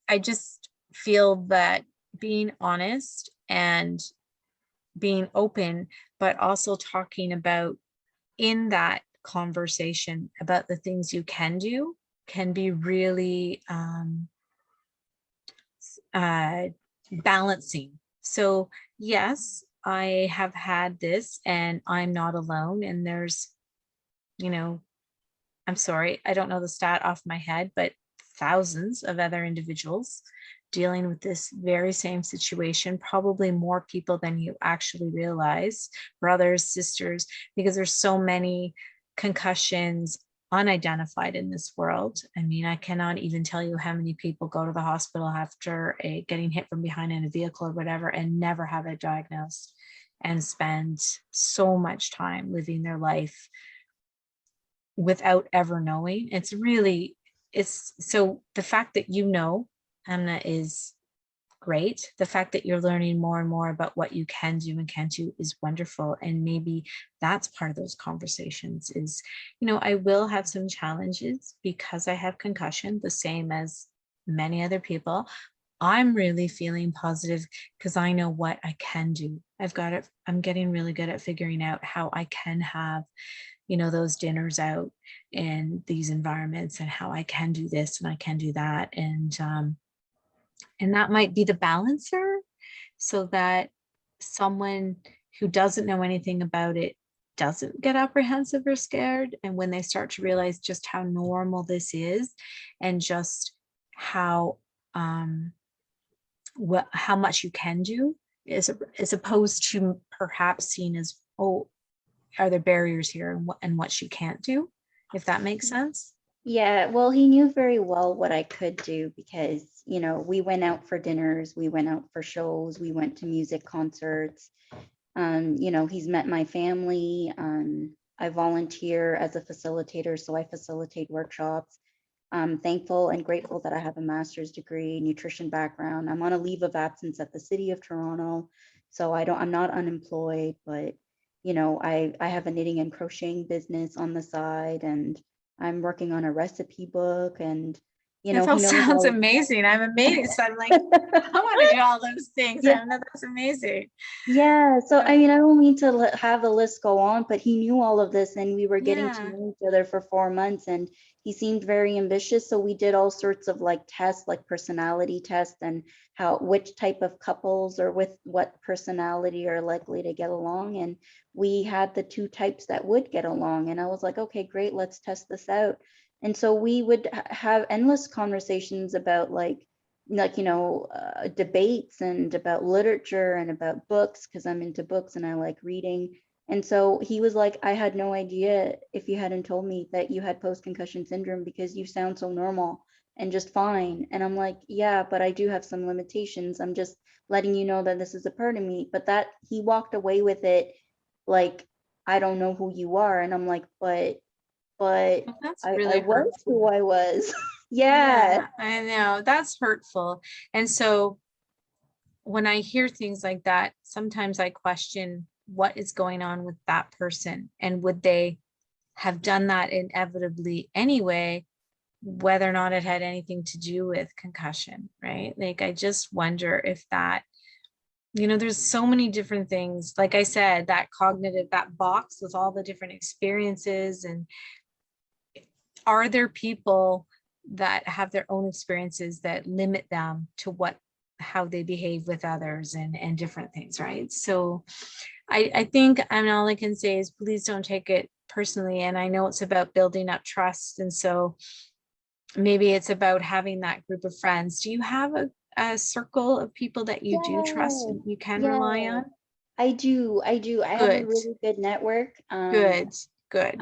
I just feel that being honest and being open, but also talking about in that conversation about the things you can do can be really balancing. So yes, I have had this and I'm not alone. And there's, you know, I'm sorry, I don't know the stat off my head, but thousands of other individuals dealing with this very same situation, probably more people than you actually realize, brothers, sisters, because there's so many concussions unidentified in this world. I mean, I cannot even tell you how many people go to the hospital after getting hit from behind in a vehicle or whatever and never have it diagnosed and spend so much time living their life without ever knowing. It's so the fact that you know, Amna, is great. The fact that you're learning more and more about what you can do and can't do is wonderful. And maybe that's part of those conversations is, you know, I will have some challenges because I have concussion, the same as many other people. I'm really feeling positive because I know what I can do. I'm getting really good at figuring out how I can have, you know, those dinners out in these environments and how I can do this and I can do that. And that might be the balancer so that someone who doesn't know anything about it doesn't get apprehensive or scared. And when they start to realize just how normal this is and just how much you can do as opposed to perhaps seen as, oh, are there barriers here and what she can't do, if that makes sense? Yeah, well, he knew very well what I could do because, you know, we went out for dinners, we went out for shows, we went to music concerts. You know, he's met my family. I volunteer as a facilitator, so I facilitate workshops. I'm thankful and grateful that I have a master's degree, nutrition background. I'm on a leave of absence at the City of Toronto, so I'm not unemployed, but you know, I have a knitting and crocheting business on the side, and I'm working on a recipe book, and you That know, all he knows sounds all. amazing. I'm amazed. I'm like, I want to do all those things. Yeah. That's amazing. Yeah, so I mean, I don't mean to have the list go on, but he knew all of this, and we were getting to Yeah. know each other for 4 months, and he seemed very ambitious. So we did all sorts of like tests, like personality tests, and which type of couples or with what personality are likely to get along. And we had the 2 types that would get along, and I was like, okay, great, let's test this out. And so we would have endless conversations about like you know, debates and about literature and about books, because I'm into books and I like reading. And so he was like, I had no idea if you hadn't told me that you had post-concussion syndrome because you sound so normal and just fine. And I'm like, yeah, but I do have some limitations. I'm just letting you know that this is a part of me. But that he walked away with it like, I don't know who you are. And I'm like, but That's I really was hurtful. who I was. Yeah. I know, that's hurtful. And so when I hear things like that, sometimes I question what is going on with that person, and would they have done that inevitably anyway, whether or not it had anything to do with concussion, right? Like, I just wonder if that, you know, there's so many different things. Like I said, that cognitive, that box with all the different experiences, and are there people that have their own experiences that limit them to how they behave with others and different things, right? So I think, I mean, all I can say is please don't take it personally. And I know it's about building up trust. And so maybe it's about having that group of friends. Do you have a circle of people that you do trust and you can rely on? I do. I have a Good, really good network. good, good.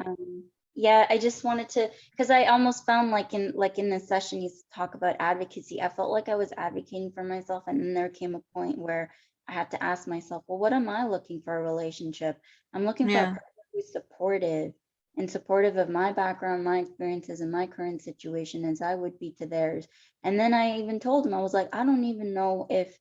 Yeah, I just wanted to, because I almost found like in this session you talk about advocacy. I felt like I was advocating for myself, and then there came a point where I had to ask myself, well, what am I looking for a relationship? I'm looking for a Yeah. person who's supportive of my background, my experiences, and my current situation as I would be to theirs. And then I even told him, I was like, I don't even know if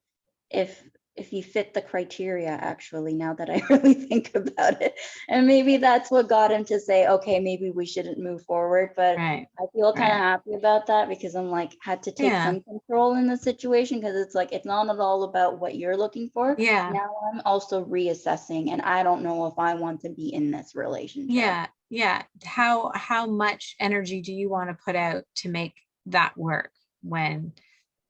you fit the criteria, actually, now that I really think about it. And maybe that's what got him to say, okay, maybe we shouldn't move forward. But Right. I feel kind of Right. happy about that, because I'm like, had to take Yeah. some control in the situation, because it's like, it's not at all about what you're looking for. Yeah. Now I'm also reassessing, and I don't know if I want to be in this relationship. Yeah. Yeah. How much energy do you want to put out to make that work, when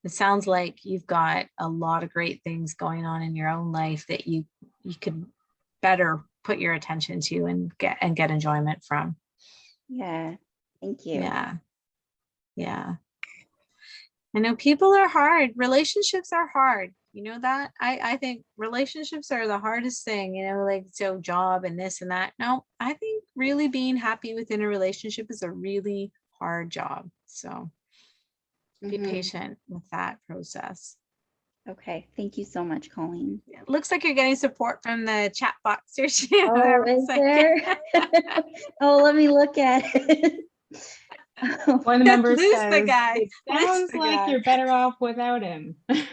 it sounds like you've got a lot of great things going on in your own life that you could better put your attention to and get enjoyment from? Yeah. Thank you. Yeah. Yeah. I know people are hard. Relationships are hard. You know that? I think relationships are the hardest thing, you know, like, so job and this and that. No, I think really being happy within a relationship is a really hard job. So be patient with that process. Okay. Thank you so much, Colleen. It looks like you're getting support from the chat box here. Oh, is there? Oh, let me look at it. One of the members Lose says, the guy. it sounds like you're better off without him. I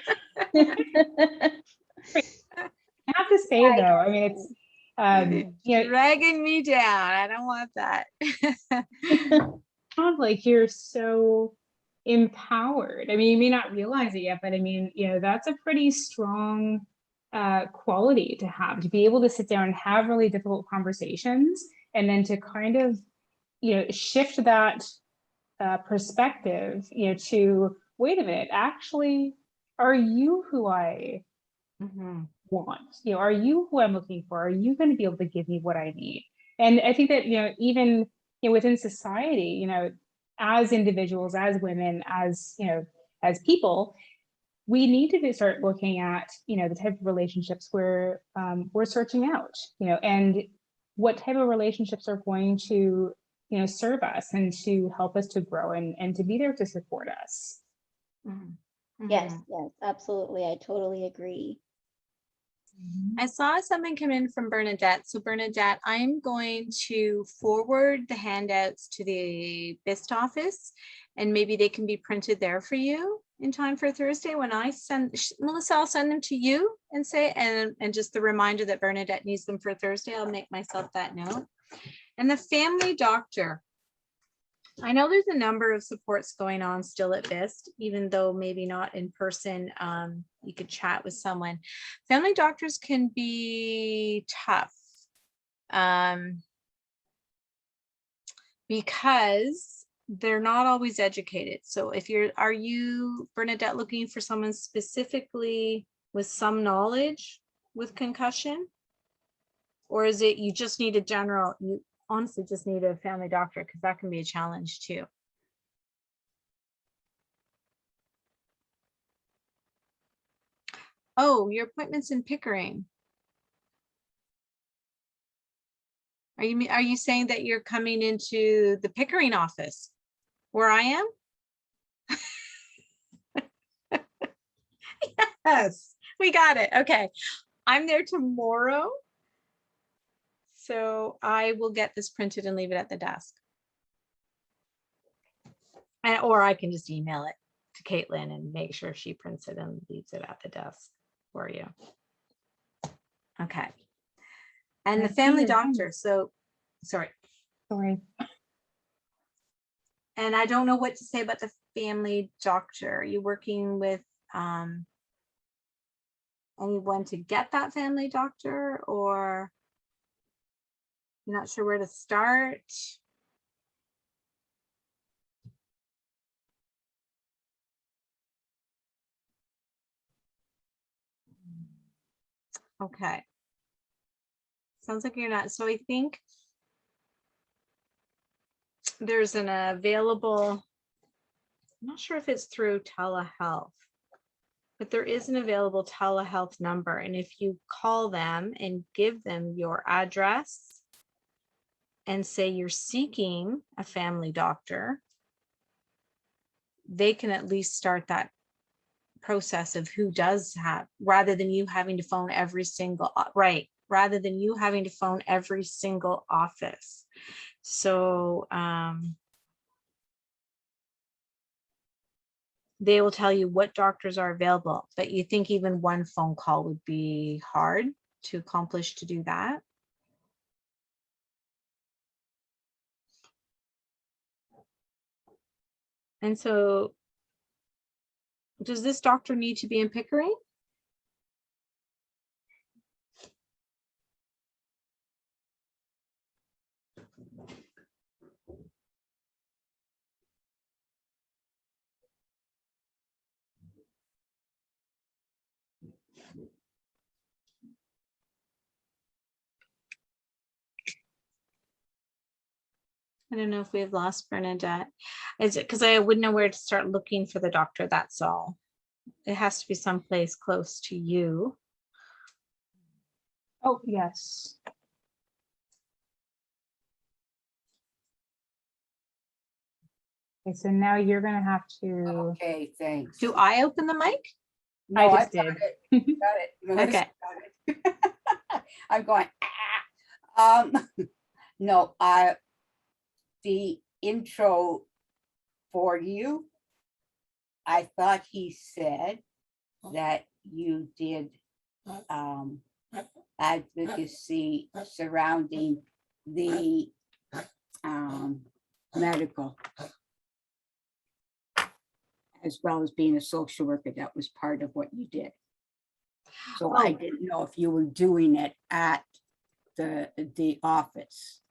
have to say though, I mean, it's, you know, Dragging me down. I don't want that. sounds like you're so empowered. I mean, you may not realize it yet, but I mean, you know, that's a pretty strong quality to have, to be able to sit down and have really difficult conversations, and then to kind of, you know, shift that perspective, you know, to wait a minute, actually, are you who I want? You know, are you who I'm looking for? Are you going to be able to give me what I need? And I think that, you know, even, you know, within society, you know, as individuals, as women, as, you know, as people, we need to start looking at, you know, the type of relationships we're searching out, you know, and what type of relationships are going to, you know, serve us and to help us to grow and to be there to support us. Yes, yes, absolutely. I totally agree. I saw something come in from Bernadette. So Bernadette, I'm going to forward the handouts to the BIST office, and maybe they can be printed there for you in time for Thursday. When I send, Melissa, I'll send them to you and say, and just the reminder that Bernadette needs them for Thursday. I'll make myself that note. And the family doctor. I know there's a number of supports going on still at BIST, even though maybe not in person. You could chat with someone. Family doctors can be tough because they're not always educated. So if are you, Bernadette, looking for someone specifically with some knowledge with concussion? Or is it you just need a general, you honestly just need a family doctor, because that can be a challenge too. Oh, your appointment's in Pickering. Are you saying that you're coming into the Pickering office where I am? Yes, we got it. Okay. I'm there tomorrow. So I will get this printed and leave it at the desk. Or I can just email it to Caitlin and make sure she prints it and leaves it at the desk for you. Okay. And the family doctor. So, sorry. Sorry. And I don't know what to say about the family doctor. Are you working with anyone to get that family doctor, or you're not sure where to start? Okay. Sounds like you're not. So I think there's an available, I'm not sure if it's through telehealth, but there is an available telehealth number. And if you call them and give them your address and say you're seeking a family doctor, they can at least start that process of who does have, rather than you having to phone every single, right, rather than you having to phone every single office. So they will tell you what doctors are available, but you think even one phone call would be hard to accomplish to do that? And so does this doctor need to be in Pickering? I don't know if we've lost Bernadette. Is it because I wouldn't know where to start looking for the doctor? That's all. It has to be someplace close to you. Oh, yes. Okay, so now you're going to have to. Okay, thanks. Do I open the mic? No, I just got did. it. Got it. Melissa Okay. got it. I'm going, no, the intro for you, I thought he said that you did advocacy surrounding the medical, as well as being a social worker. That was part of what you did. So I didn't know if you were doing it at the office.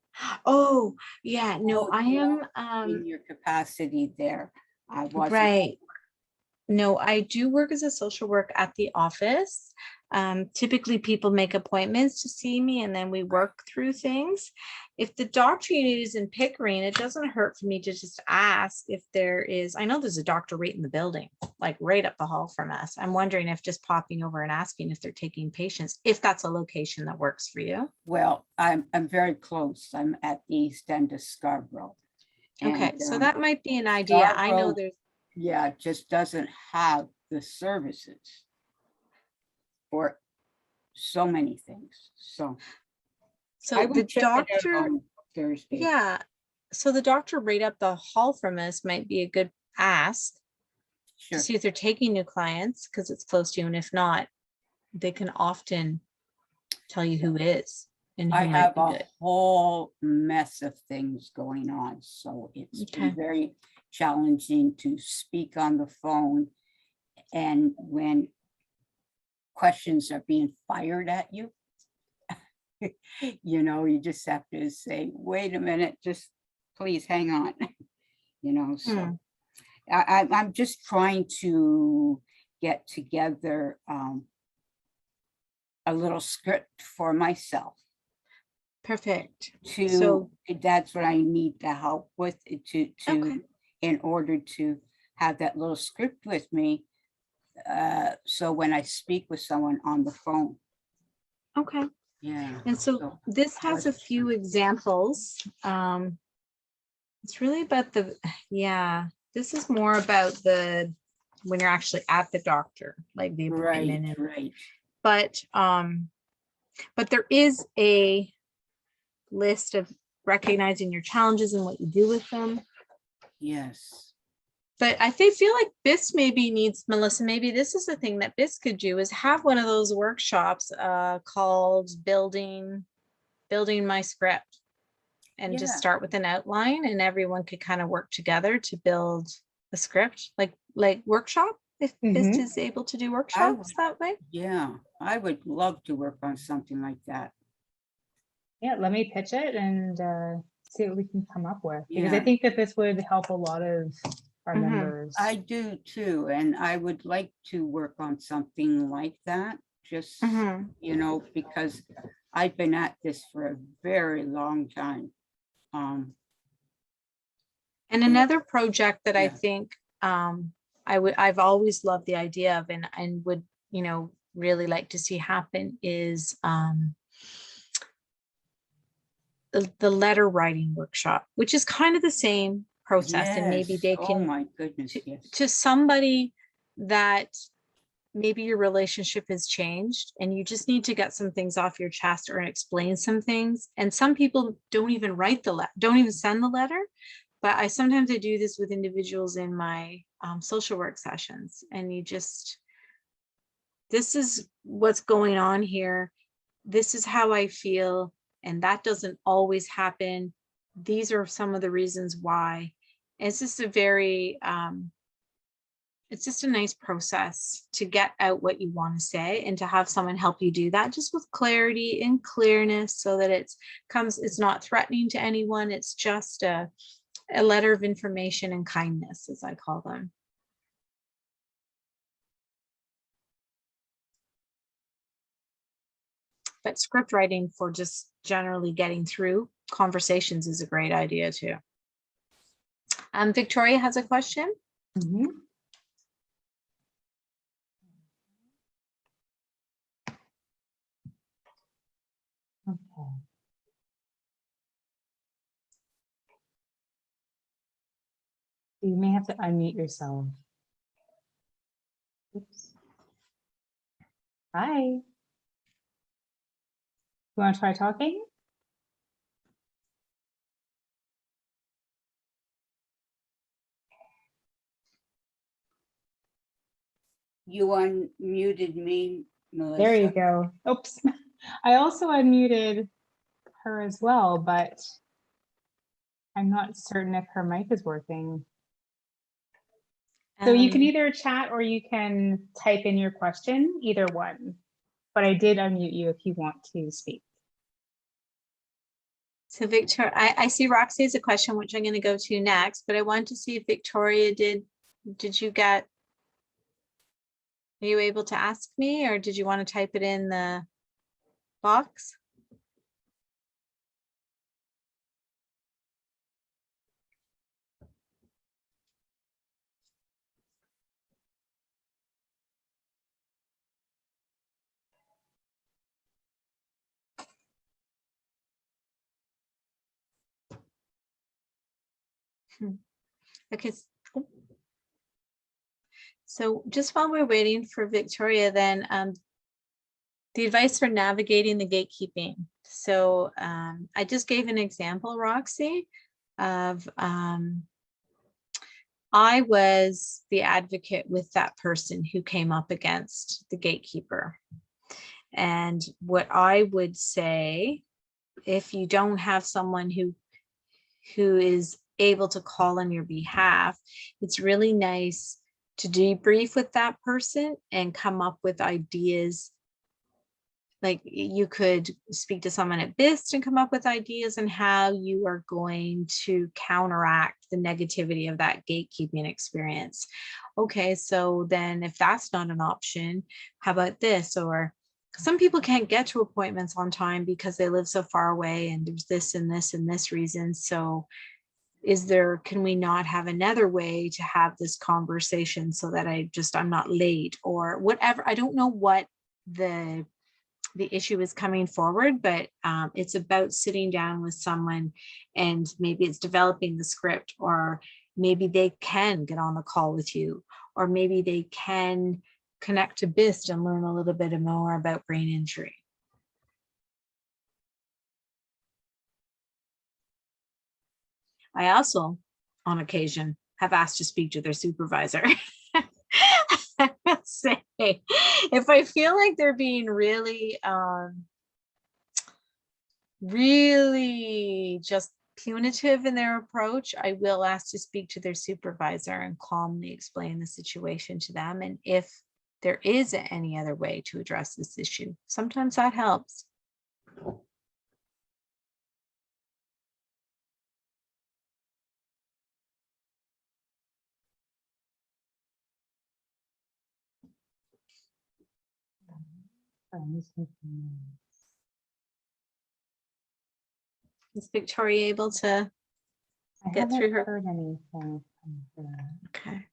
Oh, yeah, no, I am in your capacity there. I wasn't. right. No, I do work as a social work at the office. Typically, people make appointments to see me and then we work through things. If the doctor you need is in Pickering, it doesn't hurt for me to just ask if there is, I know there's a doctor right in the building, like right up the hall from us. I'm wondering if just popping over and asking if they're taking patients, if that's a location that works for you. Well, I'm very close. I'm at the east end of Scarborough. Okay, And, so that might be an idea. I know Scarborough, there's, yeah, it just doesn't have the services for so many things. So I so the would check it out doctor, on Thursday. yeah. So the doctor right up the hall from us might be a good ask Sure. to see if they're taking new clients because it's close to you. And if not, they can often tell you who is and who I might have be a good. whole mess of things going on, so it's Okay. been very challenging to speak on the phone. And when questions are being fired at you, you know, you just have to say, wait a minute, just please hang on. You know, so I'm just trying to get together a little script for myself. Perfect. To So- that's what I need the help with to Okay. in order to have that little script with me. So when I speak with someone on the phone. Okay. Yeah. And so this has a few examples. It's really about this is more about when you're actually at the doctor, like the appointment. Right, right. But there is a list of recognizing your challenges and what you do with them. Yes. But I feel like BIS maybe needs, Melissa, maybe this is the thing that BIS could do is have one of those workshops called building my script. And just Yeah. start with an outline and everyone could kind of work together to build a script, like workshop, if BIS is able to do workshops that way. Yeah, I would love to work on something like that. Yeah, let me pitch it and see what we can come up with. Because I Yeah. think that this would help a lot of our members. I do too, and I would like to work on something like that, just, you know, because I've been at this for a very long time. And another project that I Yeah. think I've always loved the idea of and would, you know, really like to see happen is the letter writing workshop, which is kind of the same process. And maybe Yes. they Oh can, my goodness, yes. to somebody that maybe your relationship has changed and you just need to get some things off your chest or explain some things. And some people don't even write the letter, don't even send the letter. But sometimes I do this with individuals in my social work sessions, and this is what's going on here. This is how I feel. And that doesn't always happen. These are some of the reasons why. It's just a very, it's just a nice process to get out what you want to say and to have someone help you do that just with clarity and clearness so that it's not threatening to anyone. It's just a letter of information and kindness, as I call them. But script writing for just generally getting through conversations is a great idea too. Victoria has a question. Okay. You may have to unmute yourself. Oops. Hi. You want to try talking? You unmuted me, Melissa. There you go. Oops. I also unmuted her as well, but I'm not certain if her mic is working. So you can either chat or you can type in your question, either one. But I did unmute you if you want to speak. So Victoria, I see Roxy has a question, which I'm going to go to next, but I want to see if Victoria did you get Are you able to ask me, or did you want to type it in the box? Okay. So just while we're waiting for Victoria, then the advice for navigating the gatekeeping. So I just gave an example, Roxy, of I was the advocate with that person who came up against the gatekeeper. And what I would say, if you don't have someone who is able to call on your behalf, it's really nice to debrief with that person and come up with ideas. Like you could speak to someone at BIST and come up with ideas on how you are going to counteract the negativity of that gatekeeping experience. Okay, so then if that's not an option, how about this? Or some people can't get to appointments on time because they live so far away and there's this and this and this reason. So can we not have another way to have this conversation so that I'm not late or whatever? I don't know what the issue is coming forward, but it's about sitting down with someone, and maybe it's developing the script, or maybe they can get on the call with you, or maybe they can connect to BIST and learn a little bit more about brain injury. I also, on occasion, have asked to speak to their supervisor. I must say, if I feel like they're being really, really just punitive in their approach, I will ask to speak to their supervisor and calmly explain the situation to them. And if there is any other way to address this issue, sometimes that helps. Is Victoria able to get through her? Heard anything. Okay.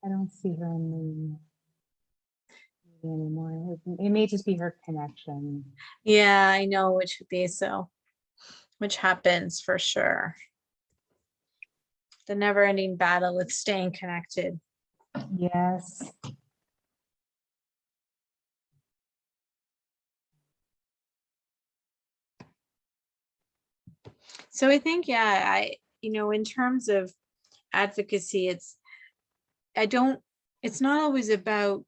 I don't see her in the meeting anymore. It may just be her connection. Yeah, I know, which would be so, which happens for sure. The never-ending battle with staying connected. Yes. So I think, yeah, in terms of advocacy, it's not always about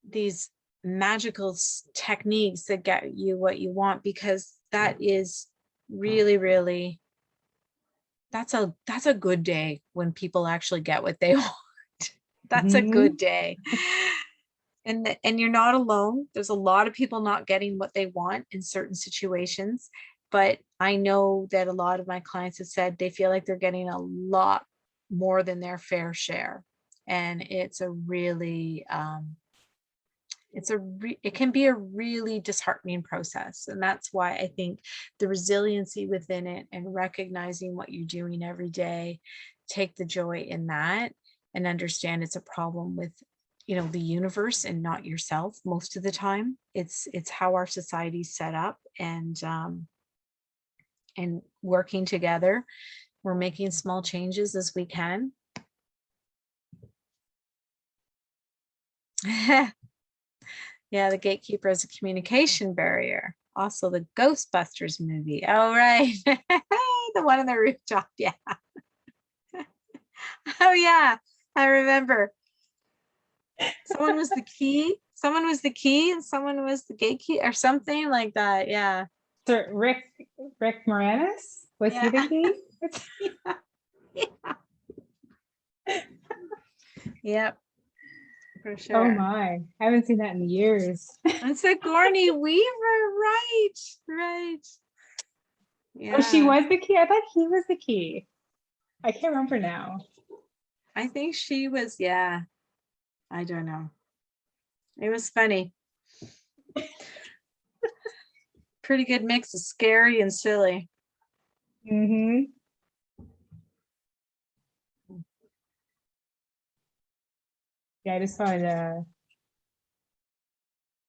these magical techniques that get you what you want, because that is really, really, that's a good day when people actually get what they want. That's a good day. And you're not alone. There's a lot of people not getting what they want in certain situations, but I know that a lot of my clients have said they feel like they're getting a lot more than their fair share. And it's a really, it can be a really disheartening process. And that's why I think the resiliency within it and recognizing what you're doing every day, take the joy in that and understand it's a problem with the universe and not yourself. Most of the time it's how our society's set up, and working together, we're making small changes as we can. Yeah, the gatekeeper is a communication barrier. Also the Ghostbusters movie. Oh, right. The one on the rooftop. Yeah. Oh yeah, I remember. Someone was the key, and someone was the gatekeeper or something like that. Yeah. So Rick Moranis, was he the key? Yeah. Yep. For sure. Oh my, I haven't seen that in years. It's Sigourney Weaver, right. Yeah. Oh, she was the key? I thought he was the key. I can't remember now. I think she was, yeah, I don't know. It was funny. Pretty good mix of scary and silly. Mm-hmm. Yeah,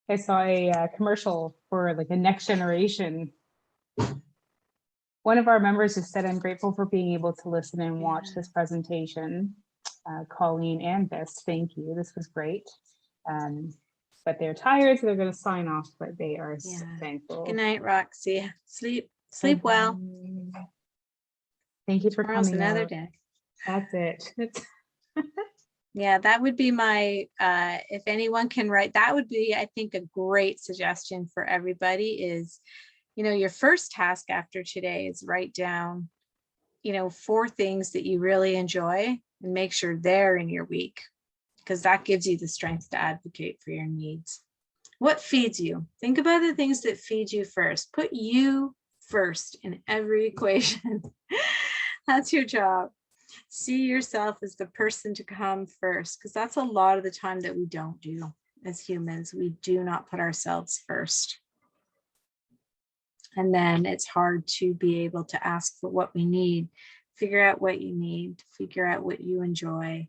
I saw a commercial for like a next generation. One of our members just said, "I'm grateful for being able to listen and watch this presentation." Colleen and Best, thank you. This was great. But they're tired, so they're going to sign off, but they are so thankful. Good night, Roxy. Sleep well. Thank you for Tomorrow's coming another out. day. That's it. Yeah, that would be my, if anyone can write, that would be, I think, a great suggestion for everybody is, your first task after today is write down, 4 things that you really enjoy and make sure they're in your week, because that gives you the strength to advocate for your needs. What feeds you? Think about the things that feed you first. Put you first in every equation. That's your job. See yourself as the person to come first, because that's a lot of the time that we don't do as humans. We do not put ourselves first. And then it's hard to be able to ask for what we need, figure out what you need, figure out what you enjoy,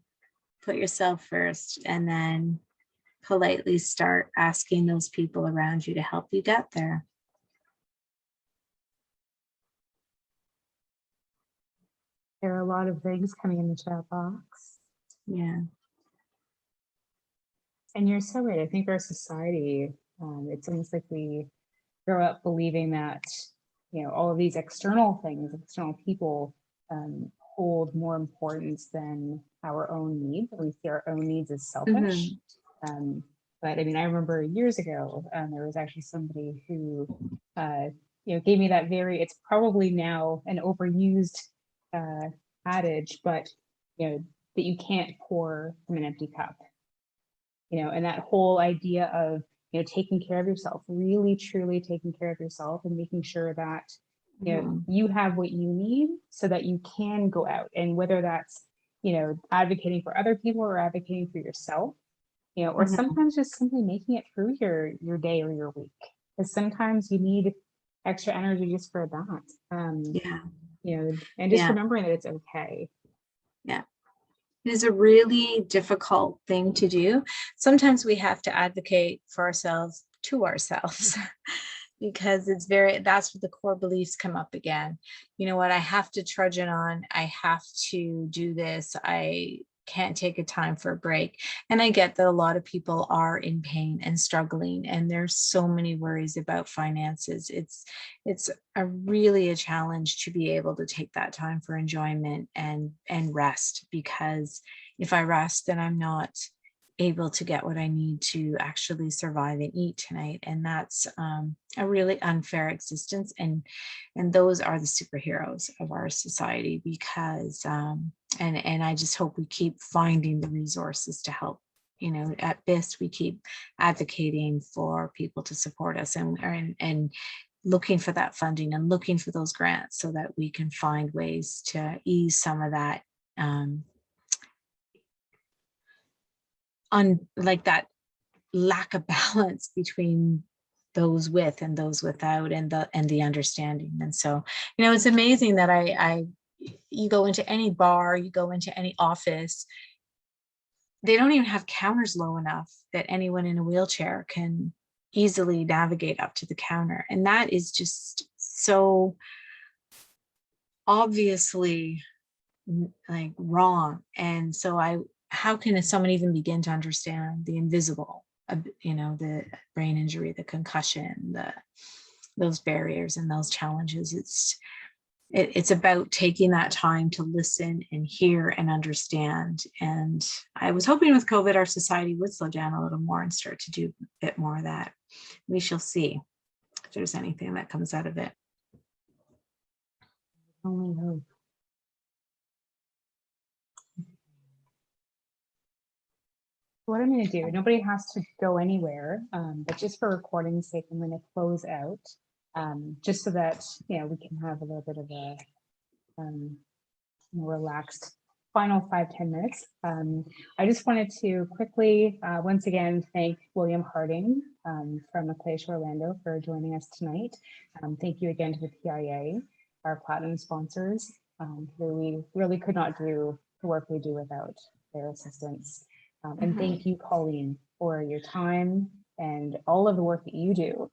put yourself first, and then politely start asking those people around you to help you get there. There are a lot of things coming in the chat box. Yeah. And you're so right. I think our society, it's almost like we grow up believing that, all of these external things, external people hold more importance than our own needs. We see our own needs as selfish. But I mean, I remember years ago, there was actually somebody who, gave me that it's probably now an overused adage, but, that you can't pour from an empty cup. And that whole idea of, taking care of yourself, really, truly taking care of yourself and making sure that, you have what you need so that you can go out. And whether that's, advocating for other people or advocating for yourself, or sometimes just simply making it through your day or your week. Because sometimes you need extra energy just for that. And just remembering that it's okay. Yeah. It is a really difficult thing to do. Sometimes we have to advocate for ourselves to ourselves because that's where the core beliefs come up again. You know what? I have to trudge it on. I have to do this. I can't take a time for a break. And I get that a lot of people are in pain and struggling, and there's so many worries about finances. It's really a challenge to be able to take that time for enjoyment and rest, because if I rest, then I'm not able to get what I need to actually survive and eat tonight. And that's a really unfair existence. And those are the superheroes of our society, because and I just hope we keep finding the resources to help. At BIST, we keep advocating for people to support us and looking for that funding and looking for those grants so that we can find ways to ease some of that like that lack of balance between those with and those without, and the understanding. And so, it's amazing that you go into any bar, you go into any office, they don't even have counters low enough that anyone in a wheelchair can easily navigate up to the counter. And that is just so obviously like wrong. And so how can someone even begin to understand the invisible, the brain injury, the concussion, those barriers and those challenges? It's about taking that time to listen and hear and understand. And I was hoping with COVID, our society would slow down a little more and start to do a bit more of that. We shall see if there's anything that comes out of it. Only hope. What I'm going to do, nobody has to go anywhere, but just for recording's sake, I'm going to close out, just so that, we can have a little bit of a more relaxed final 5-10 minutes, I just wanted to quickly, once again, thank William Harding from Acclash Orlando for joining us tonight. Thank you again to the PIA, our platinum sponsors, who we really could not do the work we do without their assistance. And thank you, Colleen, for your time and all of the work that you do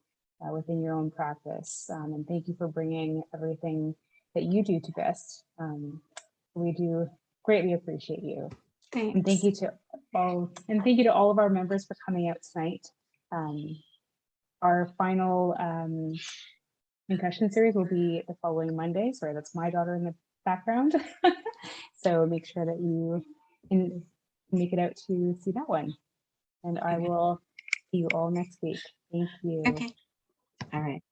within your own practice. And thank you for bringing everything that you do to BIST. We do greatly appreciate you. Thanks. And thank you to all of our members for coming out tonight. Our final concussion series will be the following Monday. Sorry, that's my daughter in the background. So make sure that you can make it out to see that one. And I will see you all next week. Thank you. Okay. All right.